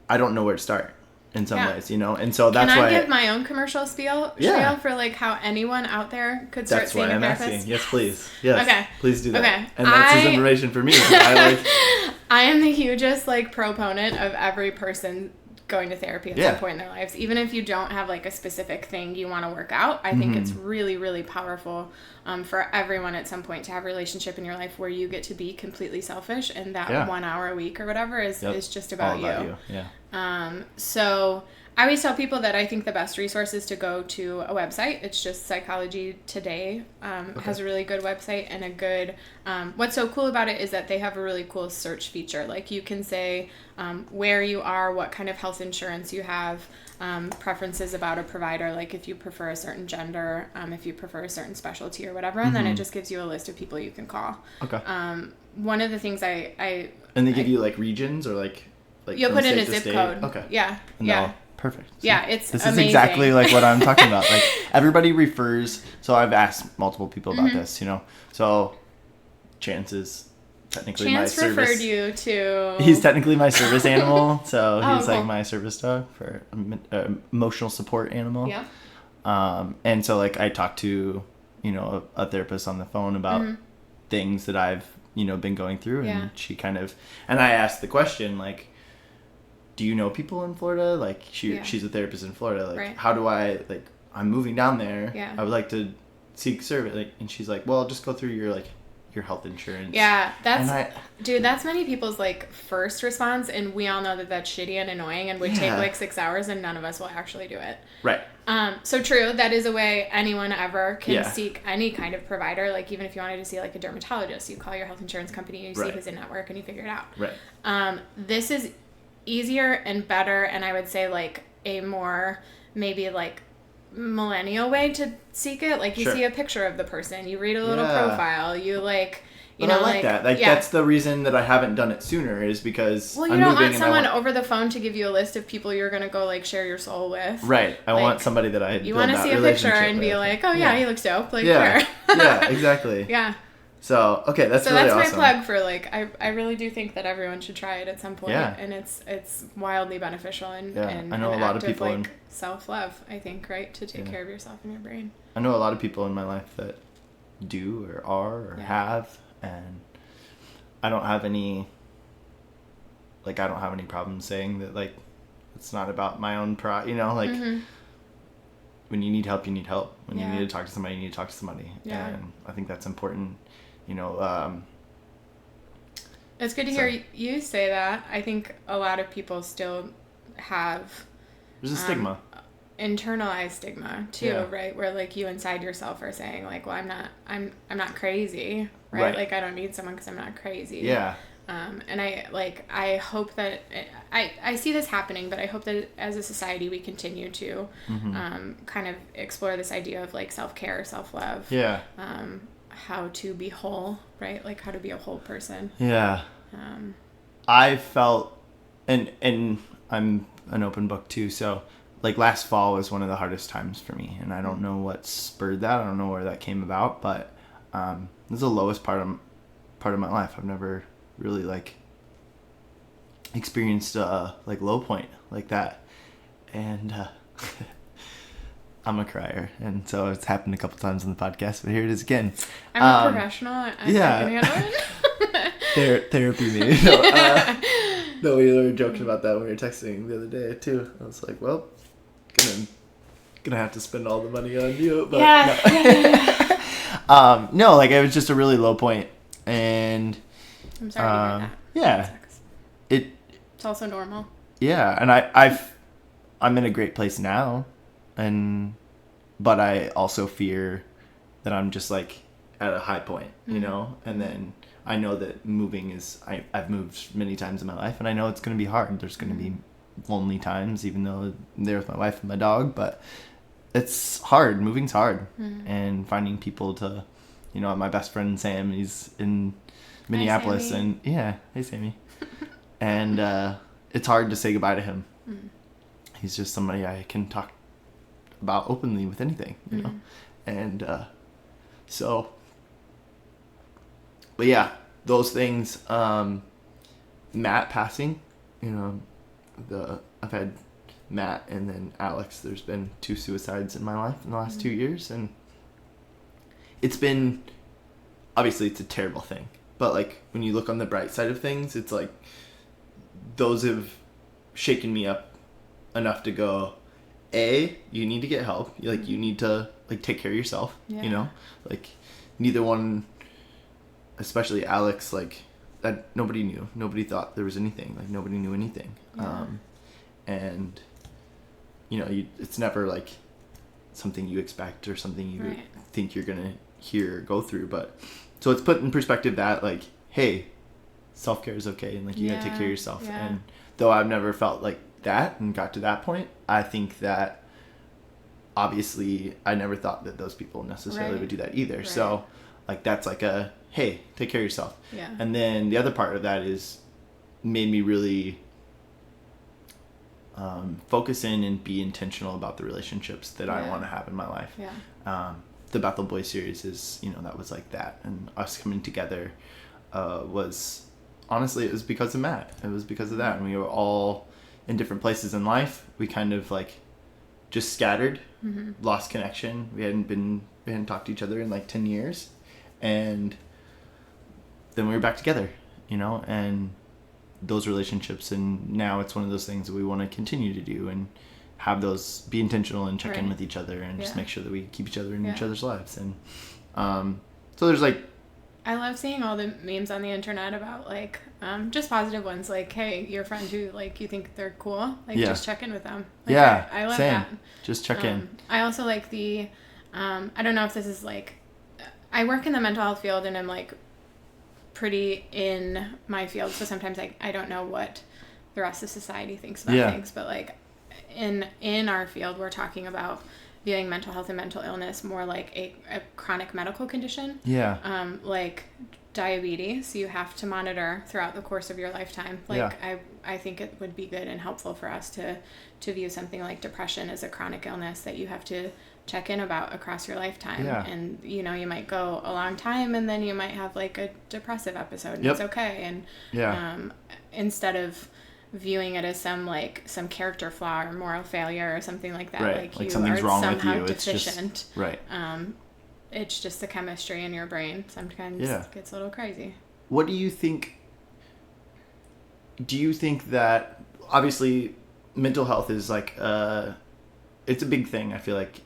don't know where to start in some ways, and so that's why. Can I give my own commercial spiel for like how anyone out there could start seeing a therapist? That's why I'm asking. Yes, please. Yes. Okay. Please do that. Okay. And that's his information for me. I am the hugest like proponent of every person going to therapy at some point in their lives. Even if you don't have like a specific thing you want to work out, I think it's really, really powerful for everyone at some point to have a relationship in your life where you get to be completely selfish, and that 1 hour a week or whatever is just about you. Yeah. So I always tell people that I think the best resource is to go to a website. It's just Psychology Today has a really good website, and a good, what's so cool about it is that they have a really cool search feature. Like you can say where you are, what kind of health insurance you have, preferences about a provider, like if you prefer a certain gender, if you prefer a certain specialty or whatever, and then it just gives you a list of people you can call. Okay. One of the things I and they give you like regions, or like you'll put in a zip code. Okay. Yeah. Yeah. Perfect. So yeah, it's this amazing. is exactly like what I'm talking about. Like everybody refers. So I've asked multiple people about this. So Chance referred you to. He's technically my service animal. So he's like my service dog for emotional support animal. Yeah. And so like I talked to a therapist on the phone about things that I've been going through, and she and I asked the question like, do you know people in Florida? Like she's a therapist in Florida. Like how do I, like, I'm moving down there. Yeah. I would like to seek service. Like, and she's like, well, just go through your health insurance. Yeah. That's many people's like first response. And we all know that that's shitty and annoying and would take like 6 hours, and none of us will actually do it. Right. So true. That is a way anyone ever can seek any kind of provider. Like even if you wanted to see like a dermatologist, you call your health insurance company, you see who's in network, and you figure it out. Right. This is easier and better, and I would say like a more maybe like millennial way to seek it. Like you see a picture of the person, you read a little profile, you like I like that. Like that's the reason that I haven't done it sooner, is because you don't want someone over the phone to give you a list of people you're gonna go like share your soul with. Right. I want somebody that you want to see a picture and be like, oh yeah, he looks dope. Like yeah, exactly. Yeah. So okay, that's really awesome. So that's my plug for like I really do think that everyone should try it at some point, and it's wildly beneficial and I know a lot of people like self-love, I think, right, to take care of yourself and your brain. I know a lot of people in my life that do or are or have, and I don't have any problem saying that, like, it's not about my own pride, like when you need help, you need help. When you need to talk to somebody, you need to talk to somebody. And I think that's important. It's good to hear you say that. I think a lot of people still have there's a stigma, internalized stigma too, right? Where like you inside yourself are saying like, well, I'm not crazy, right? Like I don't need someone because I'm not crazy. Yeah. And I hope that I see this happening, but I hope that as a society we continue to kind of explore this idea of like self-care, self-love. Yeah. How to be whole, right? Like how to be a whole person. Yeah. I felt, and I'm an open book too, so like last fall was one of the hardest times for me, and I don't know what spurred that. I don't know where that came about, but this is the lowest part of my life. I've never really like experienced a like low point like that, and I'm a crier, and so it's happened a couple times on the podcast, but here it is again. I'm a professional. I can handle it. Therapy me. No, we were joking about that when we were texting the other day too. I was like, well, gonna have to spend all the money on you, but no, like it was just a really low point, and I'm sorry to hear that. Yeah, it's also normal. Yeah, and I'm in a great place now, but I also fear that I'm just like at a high point, you know, and then I know that moving I've moved many times in my life, and I know it's going to be hard. There's going to be lonely times, even though I'm there with my wife and my dog, but it's hard. Moving's hard, and finding people to, you know, my best friend Sam, he's in Minneapolis, and hey Sammy, and it's hard to say goodbye to him. He's just somebody I can talk about openly with anything, you know, and so. But yeah, those things. Matt passing, you know, I've had Matt and then Alex. There's been 2 suicides in my life in the last 2 years, and it's been, obviously it's a terrible thing, but like when you look on the bright side of things, it's like those have shaken me up enough to go, you need to get help. Like you need to like take care of yourself, you know, like neither one, especially Alex, like that nobody knew. Nobody thought there was anything. Like nobody knew anything. Yeah. And you know, it's never like something you expect or something you think you're gonna hear or go through. But so it's put in perspective that like, hey, self-care is okay, and like you gotta take care of yourself. Yeah. And though I've never felt like that and got to that point, I think that obviously I never thought that those people necessarily would do that either. Right. So like that's like a, hey, take care of yourself. Yeah. And then the other part of that is made me really focus in and be intentional about the relationships that I want to have in my life. Yeah. The Bethel Boy series is, you know, that was like that, and us coming together was honestly, it was because of Matt. It was because of that, and we were all in different places in life. We kind of like just scattered, lost connection. We hadn't talked to each other in like 10 years, and then we were back together, you know, and those relationships, and now it's one of those things that we want to continue to do and have those, be intentional and check in with each other and just make sure that we keep each other in each other's lives. And so there's like, I love seeing all the memes on the internet about like just positive ones, like, hey, your friend who like you think they're cool, like just check in with them. Like, I love that. Just check in. I also like the I don't know if this is like, I work in the mental health field, and I'm like pretty in my field, so sometimes I don't know what the rest of society thinks about things, but like in our field, we're talking about viewing mental health and mental illness more like a chronic medical condition. Yeah. Like diabetes, you have to monitor throughout the course of your lifetime. Like I think it would be good and helpful for us to view something like depression as a chronic illness that you have to check in about across your lifetime. Yeah. And you know, you might go a long time and then you might have like a depressive episode, and it's okay. And instead of viewing it as some character flaw or moral failure or something like that, like you something's are wrong somehow with you. Deficient. It's just, it's just the chemistry in your brain sometimes gets a little crazy. What do you think? Do you think that obviously mental health is like it's a big thing, I feel like,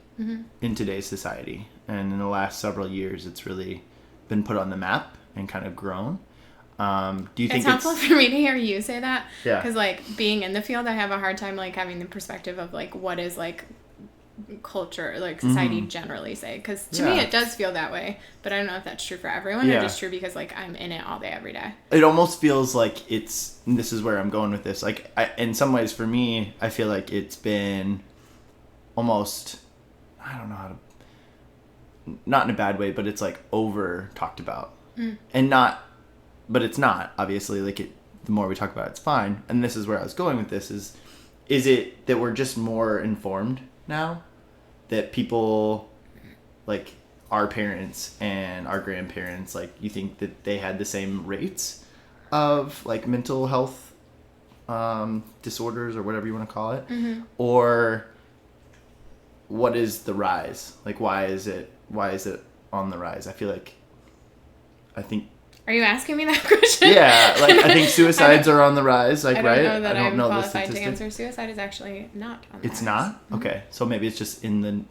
in today's society, and in the last several years it's really been put on the map and kind of grown. Do you think it's helpful for me to hear you say that? Yeah. Because like being in the field, I have a hard time like having the perspective of like what is like culture, like society generally say. Because to me it does feel that way, but I don't know if that's true for everyone or just true because like I'm in it all day every day. It almost feels like it's, and this is where I'm going with this. Like in some ways for me, I feel like it's been almost, I don't know how to, not in a bad way, but it's like over talked about and not. But it's not, obviously, like the more we talk about it, it's fine. And this is where I was going with this is it that we're just more informed now? That people, like our parents and our grandparents, like you think that they had the same rates of like mental health disorders or whatever you want to call it, mm-hmm. or what is the rise? Like, why is it on the rise? I think. Are you asking me that question? Yeah, like I think suicides are on the rise. Like, I don't right? know that I don't I'm know qualified the to answer. Suicide is actually not on the It's rise. not? Mm-hmm. Okay, so maybe it's just in the.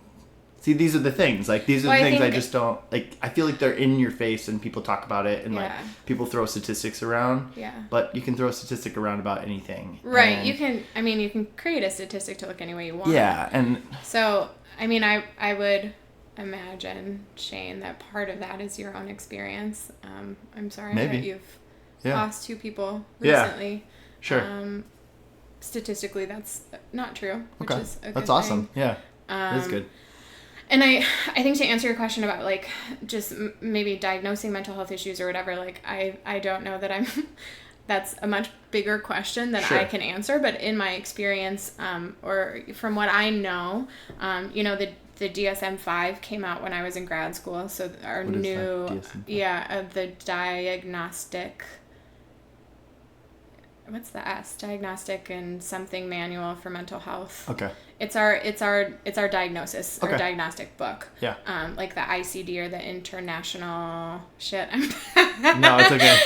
See, these are the things. Like, these are the things I just don't... Like, I feel like they're in your face and people talk about it and, like, people throw statistics around. Yeah. But you can throw a statistic around about anything. Right. And you can create a statistic to look any way you want. Yeah, and... So, I mean, I would imagine, Shane, that part of that is your own experience. I'm sorry that you've lost 2 people recently. Yeah. Sure. Statistically, that's not true, which is a good That's awesome. thing. Yeah. That's good. And I think to answer your question about, like, just maybe diagnosing mental health issues or whatever, like, I don't know that I'm... That's a much bigger question than I can answer. But in my experience, or from what I know, the DSM-5 came out when I was in grad school. So our what new... is that? DSM-5? Yeah, the diagnostic... What's the S? Diagnostic and something manual for mental health. Okay. It's our diagnosis, our diagnostic book. Yeah. Like the ICD or the international shit. No, it's okay.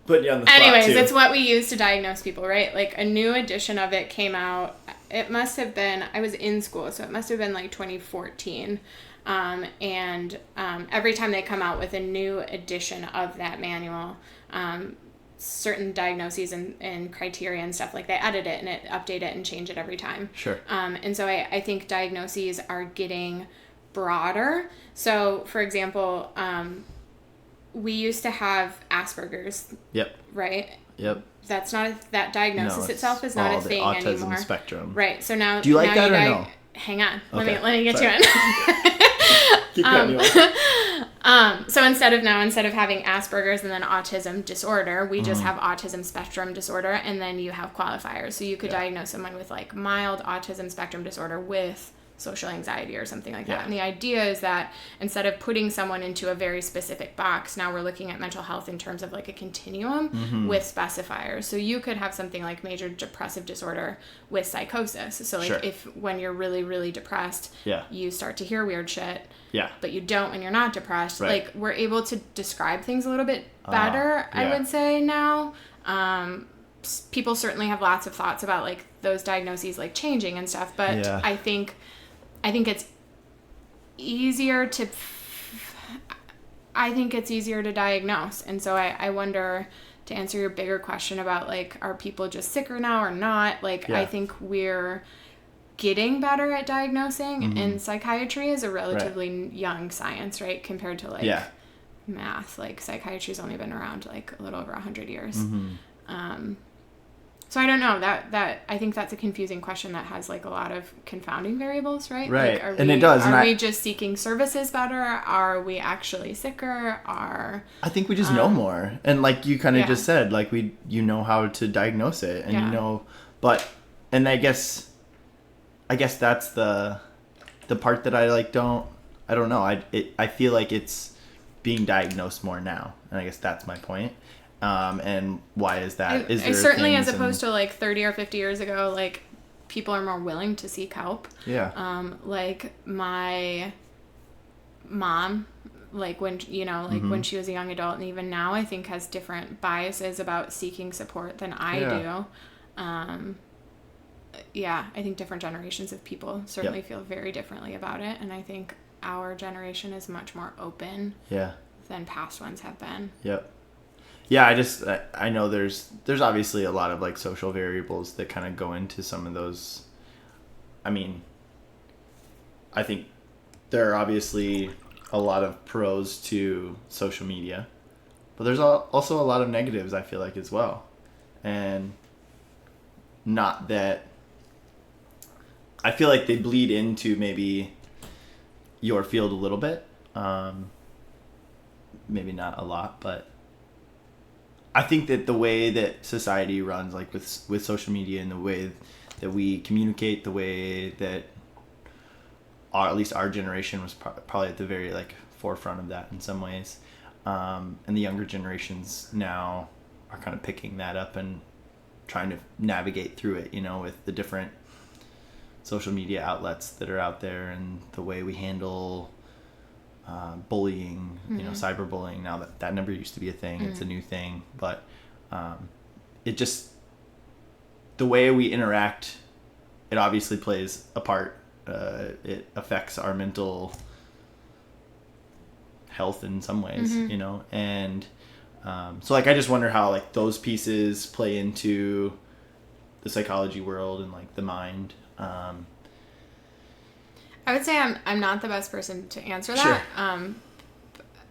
Put you on the spot, anyways, too. it's what we use to diagnose people, right? Like a new edition of it came out. It must have been, I was in school, so it must have been like 2014. And every time they come out with a new edition of that manual, certain diagnoses and criteria and stuff, like they edit it and update it and change it every time. Sure. And so I think diagnoses are getting broader. So, for example, we used to have Asperger's. Yep. Right? Yep. That's not that diagnosis itself is not a thing autism anymore. Spectrum. Right. So now, do you like that or no? Hang on. Okay. Let me get you in. Keep cutting you off. So instead of having Asperger's and then autism disorder, we just have autism spectrum disorder, and then you have qualifiers. So you could diagnose someone with like mild autism spectrum disorder with social anxiety or something like that. And the idea is that instead of putting someone into a very specific box, now we're looking at mental health in terms of like a continuum with specifiers. So you could have something like major depressive disorder with psychosis. So like if when you're really, really depressed, you start to hear weird shit, but you don't when you're not depressed. Like we're able to describe things a little bit better, I would say now. People certainly have lots of thoughts about like those diagnoses like changing and stuff, but I think it's easier to diagnose. And so I wonder, to answer your bigger question about like, are people just sicker now or not? Like, I think we're getting better at diagnosing, and psychiatry is a relatively young science, right? Compared to like math, like psychiatry's only been around like a little over 100 years. So I don't know, that I think that's a confusing question that has like a lot of confounding variables, right? Right. Like, it does. Are we just seeking services better? Are we actually sicker? I think we just know more. And like you kind of just said, like you know how to diagnose it, and you know, and I guess that's the part that I like I don't know. I feel like it's being diagnosed more now. And I guess that's my point. And why is that? Is there certainly, as opposed to like 30 or 50 years ago, like people are more willing to seek help. Yeah. Like my mom, like when, when she was a young adult, and even now I think has different biases about seeking support than I do. I think different generations of people certainly feel very differently about it. And I think our generation is much more open than past ones have been. Yep. Yeah, I know there's obviously a lot of like social variables that kind of go into some of those. I mean, I think there are obviously a lot of pros to social media, but there's also a lot of negatives, I feel like, as well. And not that I feel like they bleed into maybe your field a little bit. Maybe not a lot, but I think that the way that society runs, like with social media and the way that we communicate, the way that at least our generation was probably at the very like forefront of that in some ways, and the younger generations now are kind of picking that up and trying to navigate through it, with the different social media outlets that are out there and the way we handle bullying, cyberbullying. Now that never used to be a thing. It's a new thing, but it just, the way we interact, it obviously plays a part. It affects our mental health in some ways, and so like I just wonder how like those pieces play into the psychology world and like the mind. I would say I'm not the best person to answer that. Sure.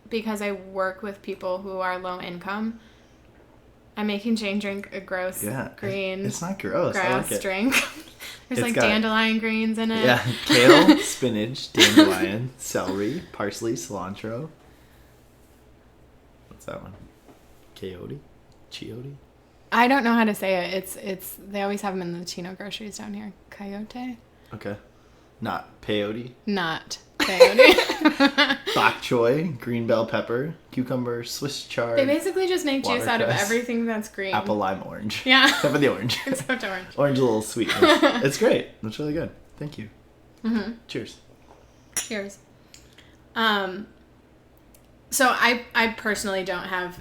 Because I work with people who are low income. I'm making Jane drink a gross green. It's not gross. Grass drink. There's like dandelion greens in it. Yeah, kale, spinach, dandelion, celery, parsley, cilantro. What's that one? Chiote? I don't know how to say it. It's they always have them in the Chino groceries down here. Coyote? Okay. Not peyote? Not peyote. Bok choy, green bell pepper, cucumber, Swiss chard. They basically just make juice out of everything that's green. Apple, lime, orange. Yeah. Except for the orange. Except orange. Orange is a little sweet. It's great. It's really good. Thank you. Mm-hmm. Cheers. Cheers. So I personally don't have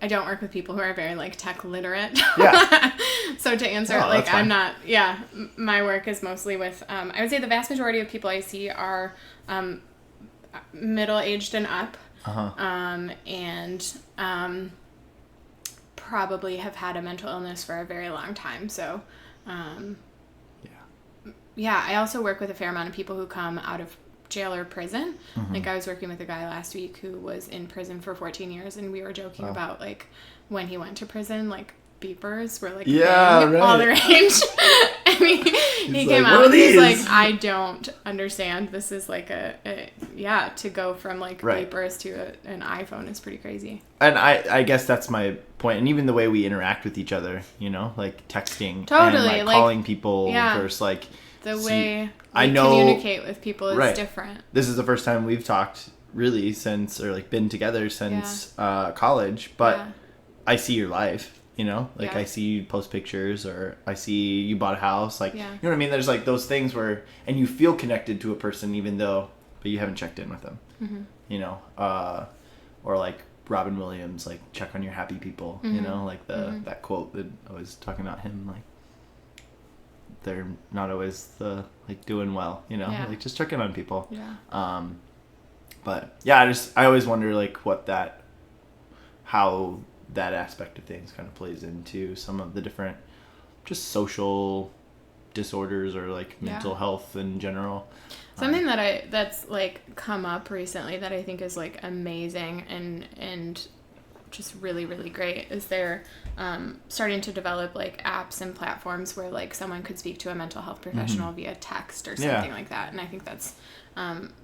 I don't work with people who are very like tech literate. Yeah. So to answer it, like I'm not. Yeah, my work is mostly with. I would say the vast majority of people I see are middle aged and up. And probably have had a mental illness for a very long time. So. Yeah. I also work with a fair amount of people who come out of jail or prison. Like I was working with a guy last week who was in prison for 14 years, and we were joking about like when he went to prison, like beepers were like all the rage. I mean, he came out and he's like, I don't understand. This is like to go from like beepers to an iPhone is pretty crazy. And I guess that's my point. And even the way we interact with each other, like texting, and like calling people versus like the way we communicate with people is different. This is the first time we've talked really since, or like been together since college, but I see your life, I see you post pictures, or I see you bought a house, like, you know what I mean? There's like those things where, and you feel connected to a person but you haven't checked in with them, or like Robin Williams, like check on your happy people, like that quote that I was talking about him, like, they're not always like doing well, like just check in on people. But I always wonder like how that aspect of things kind of plays into some of the different just social disorders or like mental health in general. Something that's like come up recently that I think is like amazing and just really, really great is they're starting to develop like apps and platforms where like someone could speak to a mental health professional via text or something like that. And I think that's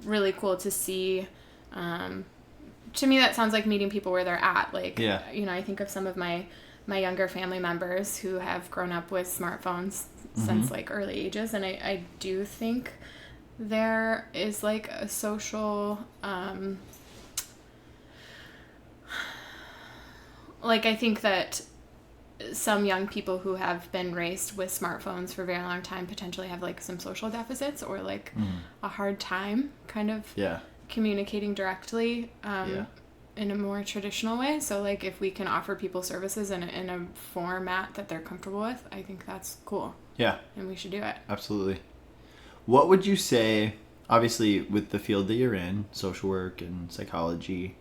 really cool to see. To me, that sounds like meeting people where they're at. Like, I think of some of my younger family members who have grown up with smartphones since like early ages. And I do think there is like a social, like, I think that some young people who have been raised with smartphones for a very long time potentially have like some social deficits or like a hard time kind of communicating directly in a more traditional way. So like if we can offer people services in a format that they're comfortable with, I think that's cool. Yeah. And we should do it. Absolutely. What would you say, obviously with the field that you're in, social work and psychology,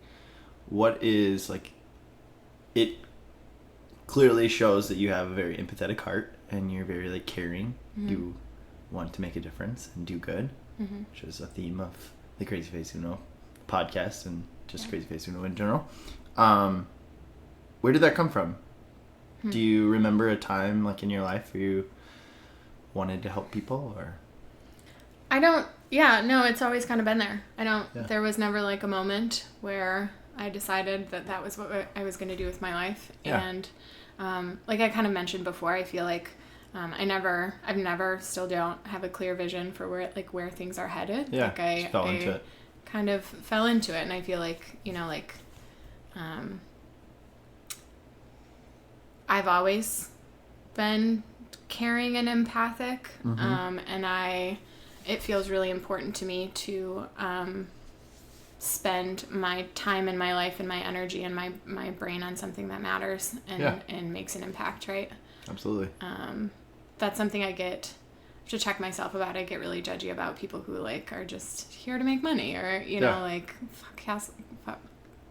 what is like, it clearly shows that you have a very empathetic heart and you're very like caring. You want to make a difference and do good, which is a theme of the CrazyFaceUno podcast and just CrazyFaceUno in general. Where did that come from? Do you remember a time like in your life where you wanted to help people, or? I don't. Yeah, no, it's always kind of been there. I don't. Yeah. There was never like a moment where I decided that was what I was going to do with my life. Yeah. And like I kind of mentioned before, I feel like I've never, still don't have a clear vision for where things are headed. Yeah. Like I kind of fell into it, and I feel like I've always been caring and empathic. And it feels really important to me to spend my time and my life and my energy and my brain on something that matters and makes an impact, right? Absolutely. That's something I to check myself about. I get really judgy about people who like are just here to make money, or know, like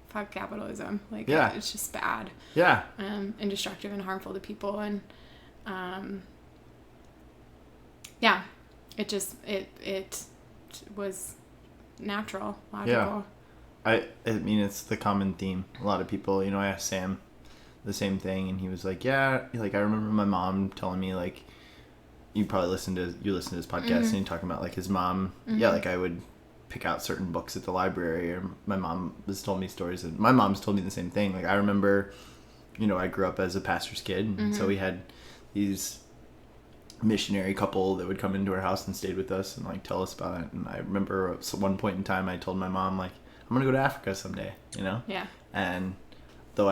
fuck capitalism. Like it's just bad. Yeah. And destructive and harmful to people, and it just it was natural, logical. I mean, it's the common theme. A lot of people, I asked Sam the same thing, and he was like, I remember my mom telling me, like, you listen to his podcast, and he talking about, like, his mom, like, I would pick out certain books at the library, or my mom has told me stories, and my mom's told me the same thing. Like, I remember, I grew up as a pastor's kid, and so we had these missionary couple that would come into our house and stayed with us and, like, tell us about it. And I remember at one point in time I told my mom, like, I'm gonna go to Africa someday, Yeah. And though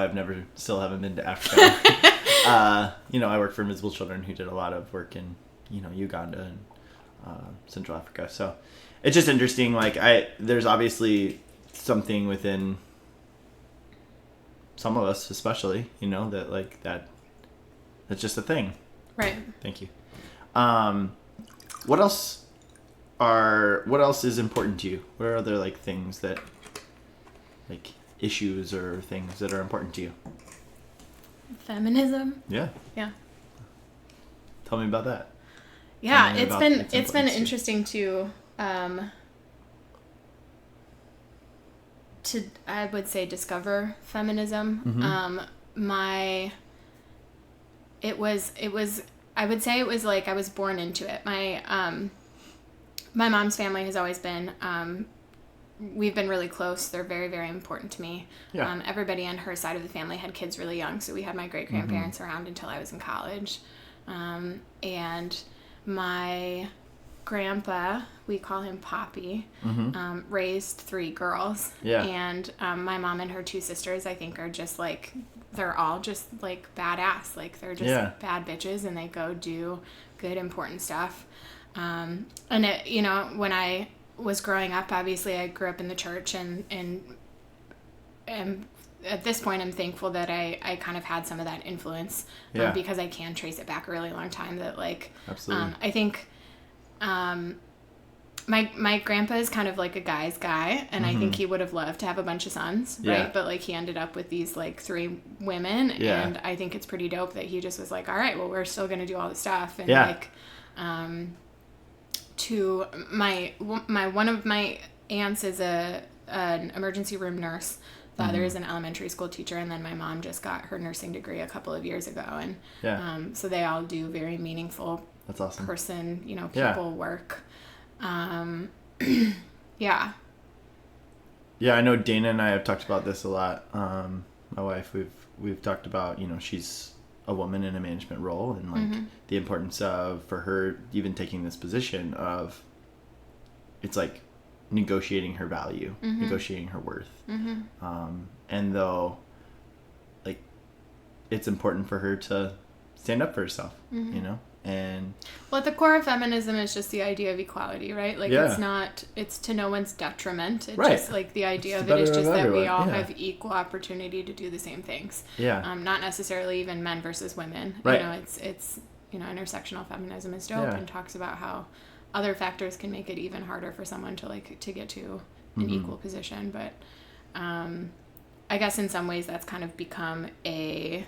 still haven't been to Africa, I work for Invisible Children, who did a lot of work in, Uganda and Central Africa. So it's just interesting. Like, there's obviously something within some of us, especially, that, like, that's just a thing. Right. Thank you. What else is important to you? What are other, like, things that, like, issues or things that are important to you? Feminism. Yeah. Tell me about that. Yeah, it's been interesting to I would say discover feminism. I would say it was like I was born into it. My mom's family has always been we've been really close. They're very, very important to me. Yeah. Everybody on her side of the family had kids really young, so we had my great-grandparents around until I was in college. And my grandpa, we call him Poppy, raised 3 girls. Yeah. And my mom and her 2 sisters, I think, are just like, they're all just like badass. Like, they're just bad bitches, and they go do good, important stuff. And it, when I was growing up, obviously I grew up in the church, and at this point I'm thankful that I kind of had some of that influence, because I can trace it back a really long time, that, like, absolutely. I think my grandpa is kind of like a guy's guy, and I think he would have loved to have a bunch of sons, right? But, like, he ended up with these, like, 3 women, and I think it's pretty dope that he just was like, all right, well, we're still gonna do all the stuff, and like to my one of my aunts is an emergency room nurse. The other is an elementary school teacher, and then my mom just got her nursing degree a couple of years ago, and so they all do very meaningful, that's awesome, person, people work. Yeah, I know Dana and I have talked about this a lot. My wife, we've talked about, she's a woman in a management role, and, like, the importance of, for her even taking this position of, it's like negotiating her value, negotiating her worth. And though, like, it's important for her to stand up for herself, and well, at the core of feminism is just the idea of equality, right? Like, it's to no one's detriment. It's just, like, the idea of it is just that we all have equal opportunity to do the same things. Not necessarily even men versus women. Right. It's intersectional feminism is dope, and talks about how other factors can make it even harder for someone to get to an equal position. But I guess in some ways that's kind of become a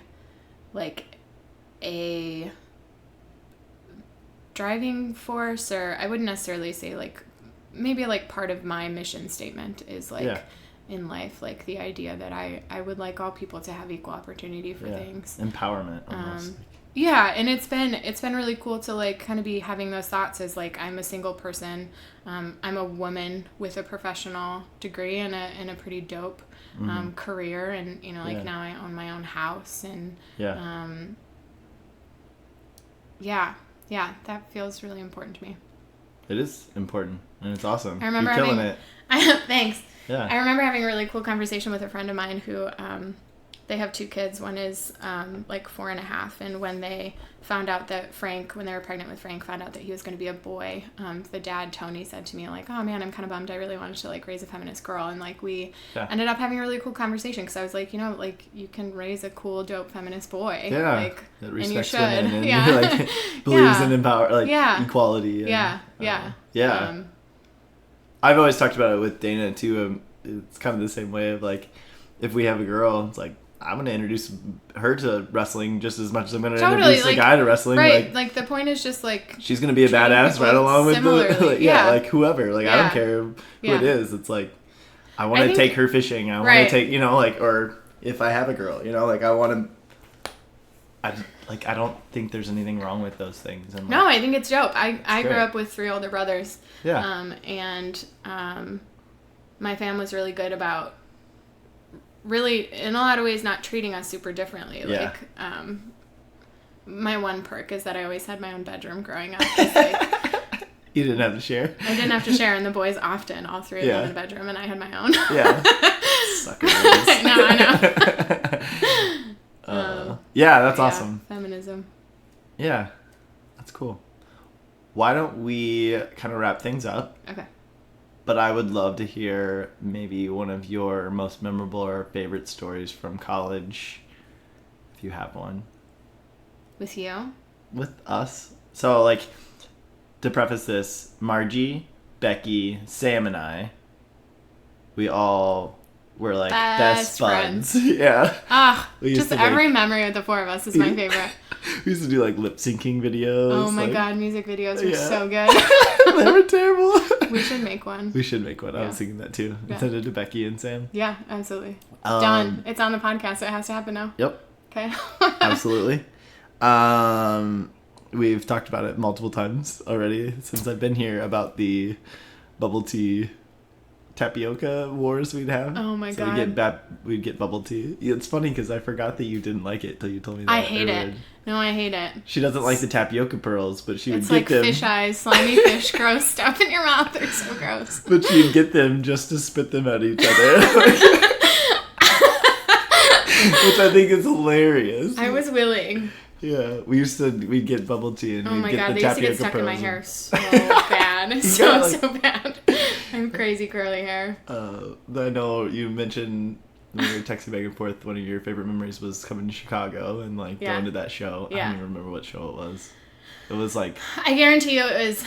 driving force, or I wouldn't necessarily say, like, maybe, like, part of my mission statement is, like, in life, like, the idea that I would like all people to have equal opportunity for things. Empowerment almost. And it's been really cool to, like, kind of be having those thoughts as, like, I'm a single person, I'm a woman with a professional degree and a pretty dope career, and now I own my own house, and that feels really important to me. It is important, and it's awesome. I remember You're killing it. Thanks. Yeah. I remember having a really cool conversation with a friend of mine who They have 2 kids. One is like 4.5, and when they found out that when they were pregnant with Frank, found out that he was going to be a boy, the dad, Tony, said to me, like, oh man, I'm kind of bummed. I really wanted to like raise a feminist girl. And like we ended up having a really cool conversation, because I was like, like you can raise a cool, dope feminist boy. Yeah. Like, that and you respects should. women and like believes in equality. And, I've always talked about it with Dana too. It's kind of the same way of like, if we have a girl, it's like, I'm going to introduce her to wrestling just as much as I'm going to introduce the guy to wrestling. Right. Like the point is just like... She's going to be a badass right along with like whoever. Like, I don't care who it is. It's like, I want to take her fishing. I want to take, like, or if I have a girl, like I want to... I don't think there's anything wrong with those things. And no, I think it's dope. I grew up with 3 older brothers. Yeah. And my fam was really good about... really, in a lot of ways, not treating us super differently. Yeah. Like, my one perk is that I always had my own bedroom growing up. Like, you didn't have to share? I didn't have to share, and the boys often, all 3 of them in a bedroom, and I had my own. Yeah. Suckers. I know. Yeah, that's awesome. Feminism. Yeah, that's cool. Why don't we kind of wrap things up? Okay. But I would love to hear maybe one of your most memorable or favorite stories from college, if you have one. With you? With us. So, like, to preface this, Margie, Becky, Sam, and I, we all were, like, best buds. Yeah. Just every memory of the 4 of us is my favorite. We used to do, like, lip-syncing videos. Oh, my God. Music videos were so good. They were terrible. We should make one. I was thinking that, too. Yeah. Send it to Becky and Sam. Yeah, absolutely. Done. It's on the podcast, so it has to happen now. Yep. Okay. Absolutely. We've talked about it multiple times already since I've been here about the bubble tea tapioca wars we'd have. Oh my God. We'd get bubble tea. It's funny because I forgot that you didn't like it till you told me that. I hate it. No, I hate it. She doesn't like the tapioca pearls, but she would get like them. It's like fish eyes, slimy fish, gross stuff in your mouth. They're so gross. But she'd get them just to spit them at each other. Which I think is hilarious. I was willing. Yeah, we'd get bubble tea and we'd get the tapioca pearls. Oh my God, they used to get stuck in my hair so bad. So bad. I have crazy curly hair. I know you mentioned when we were texting back and forth, one of your favorite memories was coming to Chicago and like going to that show. I don't even remember what show it was. It was like... I guarantee you it was...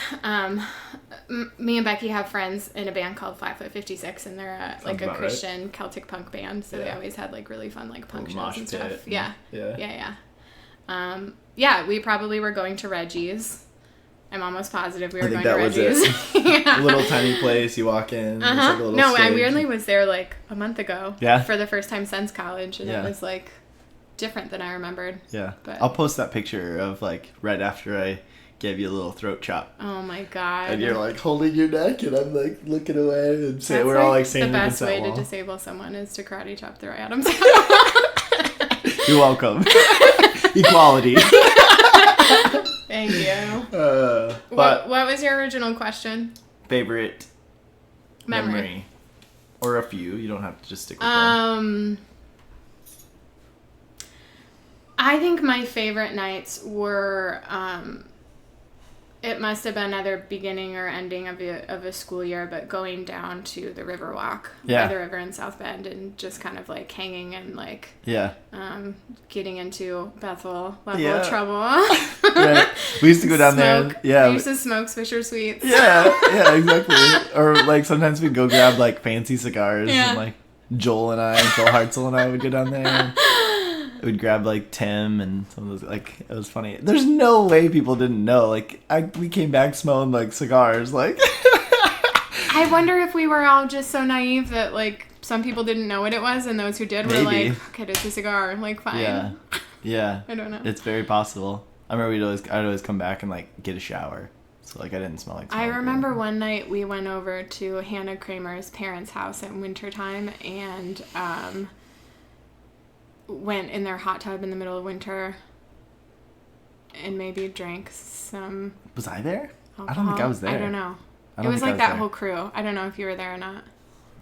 me and Becky have friends in a band called 5 Foot 56, and they're like a Christian Celtic punk band, so they always had like really fun like punk shows and stuff. Yeah. We probably were going to Reggie's. I'm almost positive we were going to Reggie's. A little tiny place, you walk in. Like a little no, stage. I weirdly was there like a month ago. Yeah. For the first time since college, and it was like different than I remembered. Yeah. But I'll post that picture of like right after I gave you a little throat chop. Oh my God. And you're like holding your neck, and I'm like looking away, and we're all like saying the best way to disable someone is to karate chop their atoms. You're welcome. Equality. Thank you. But what was your original question? Favorite memory? Or a few. You don't have to just stick with one. I think my favorite nights were... it must have been either beginning or ending of a school year, but going down to the Riverwalk by the river in South Bend and just kind of like hanging and like getting into Bethel level of trouble. Right. We used to go down there. We used to smoke Swisher Sweets. Yeah, exactly. Or like sometimes we'd go grab like fancy cigars and like Joel Hartzell and I would go down there. We'd grab like Tim and some of those, like it was funny. There's no way people didn't know. Like we came back smelling like cigars. Like I wonder if we were all just so naive that like some people didn't know what it was, and those who did were like, "Okay, it's a cigar." Like fine. Yeah. I don't know. It's very possible. I remember I'd always come back and like get a shower, so like I didn't smell like. I remember one night we went over to Hannah Kramer's parents' house in wintertime and went in their hot tub in the middle of winter and maybe drank some... Was I there? Alcohol. I don't think I was there. I don't know. It was like that whole crew. I don't know if you were there or not.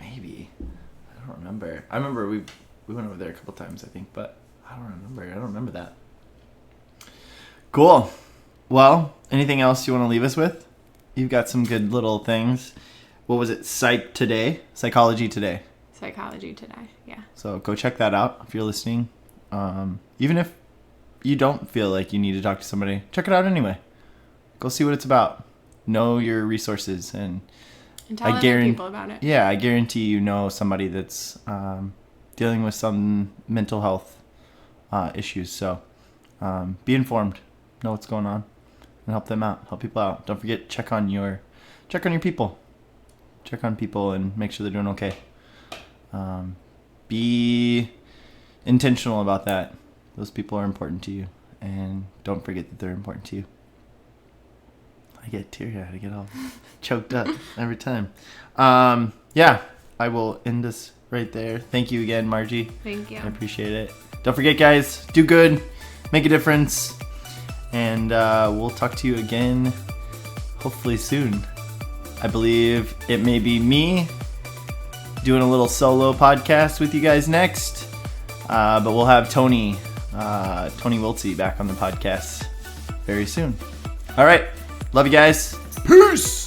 Maybe. I don't remember. I remember We went over there a couple times, I think, but I don't remember that. Cool. Well, anything else you want to leave us with? You've got some good little things. What was it? Psychology Today. Psychology Today, yeah. So go check that out if you're listening. Even if you don't feel like you need to talk to somebody, check it out anyway. Go see what it's about. Know your resources and tell other people about it. Yeah, I guarantee you know somebody that's dealing with some mental health issues. So be informed, know what's going on, and help them out. Help people out. Don't forget, check on your people. Check on people and make sure they're doing okay. Be intentional about that. Those people are important to you, and don't forget that they're important to you. I get teary-eyed. I get all choked up every time. Yeah, I will end this right there. Thank you again, Margie. Thank you. I appreciate it. Don't forget, guys, do good, make a difference, and we'll talk to you again hopefully soon. I believe it may be me doing a little solo podcast with you guys next, but we'll have Tony Wiltsey back on the podcast very soon. All right. Love you guys. Peace.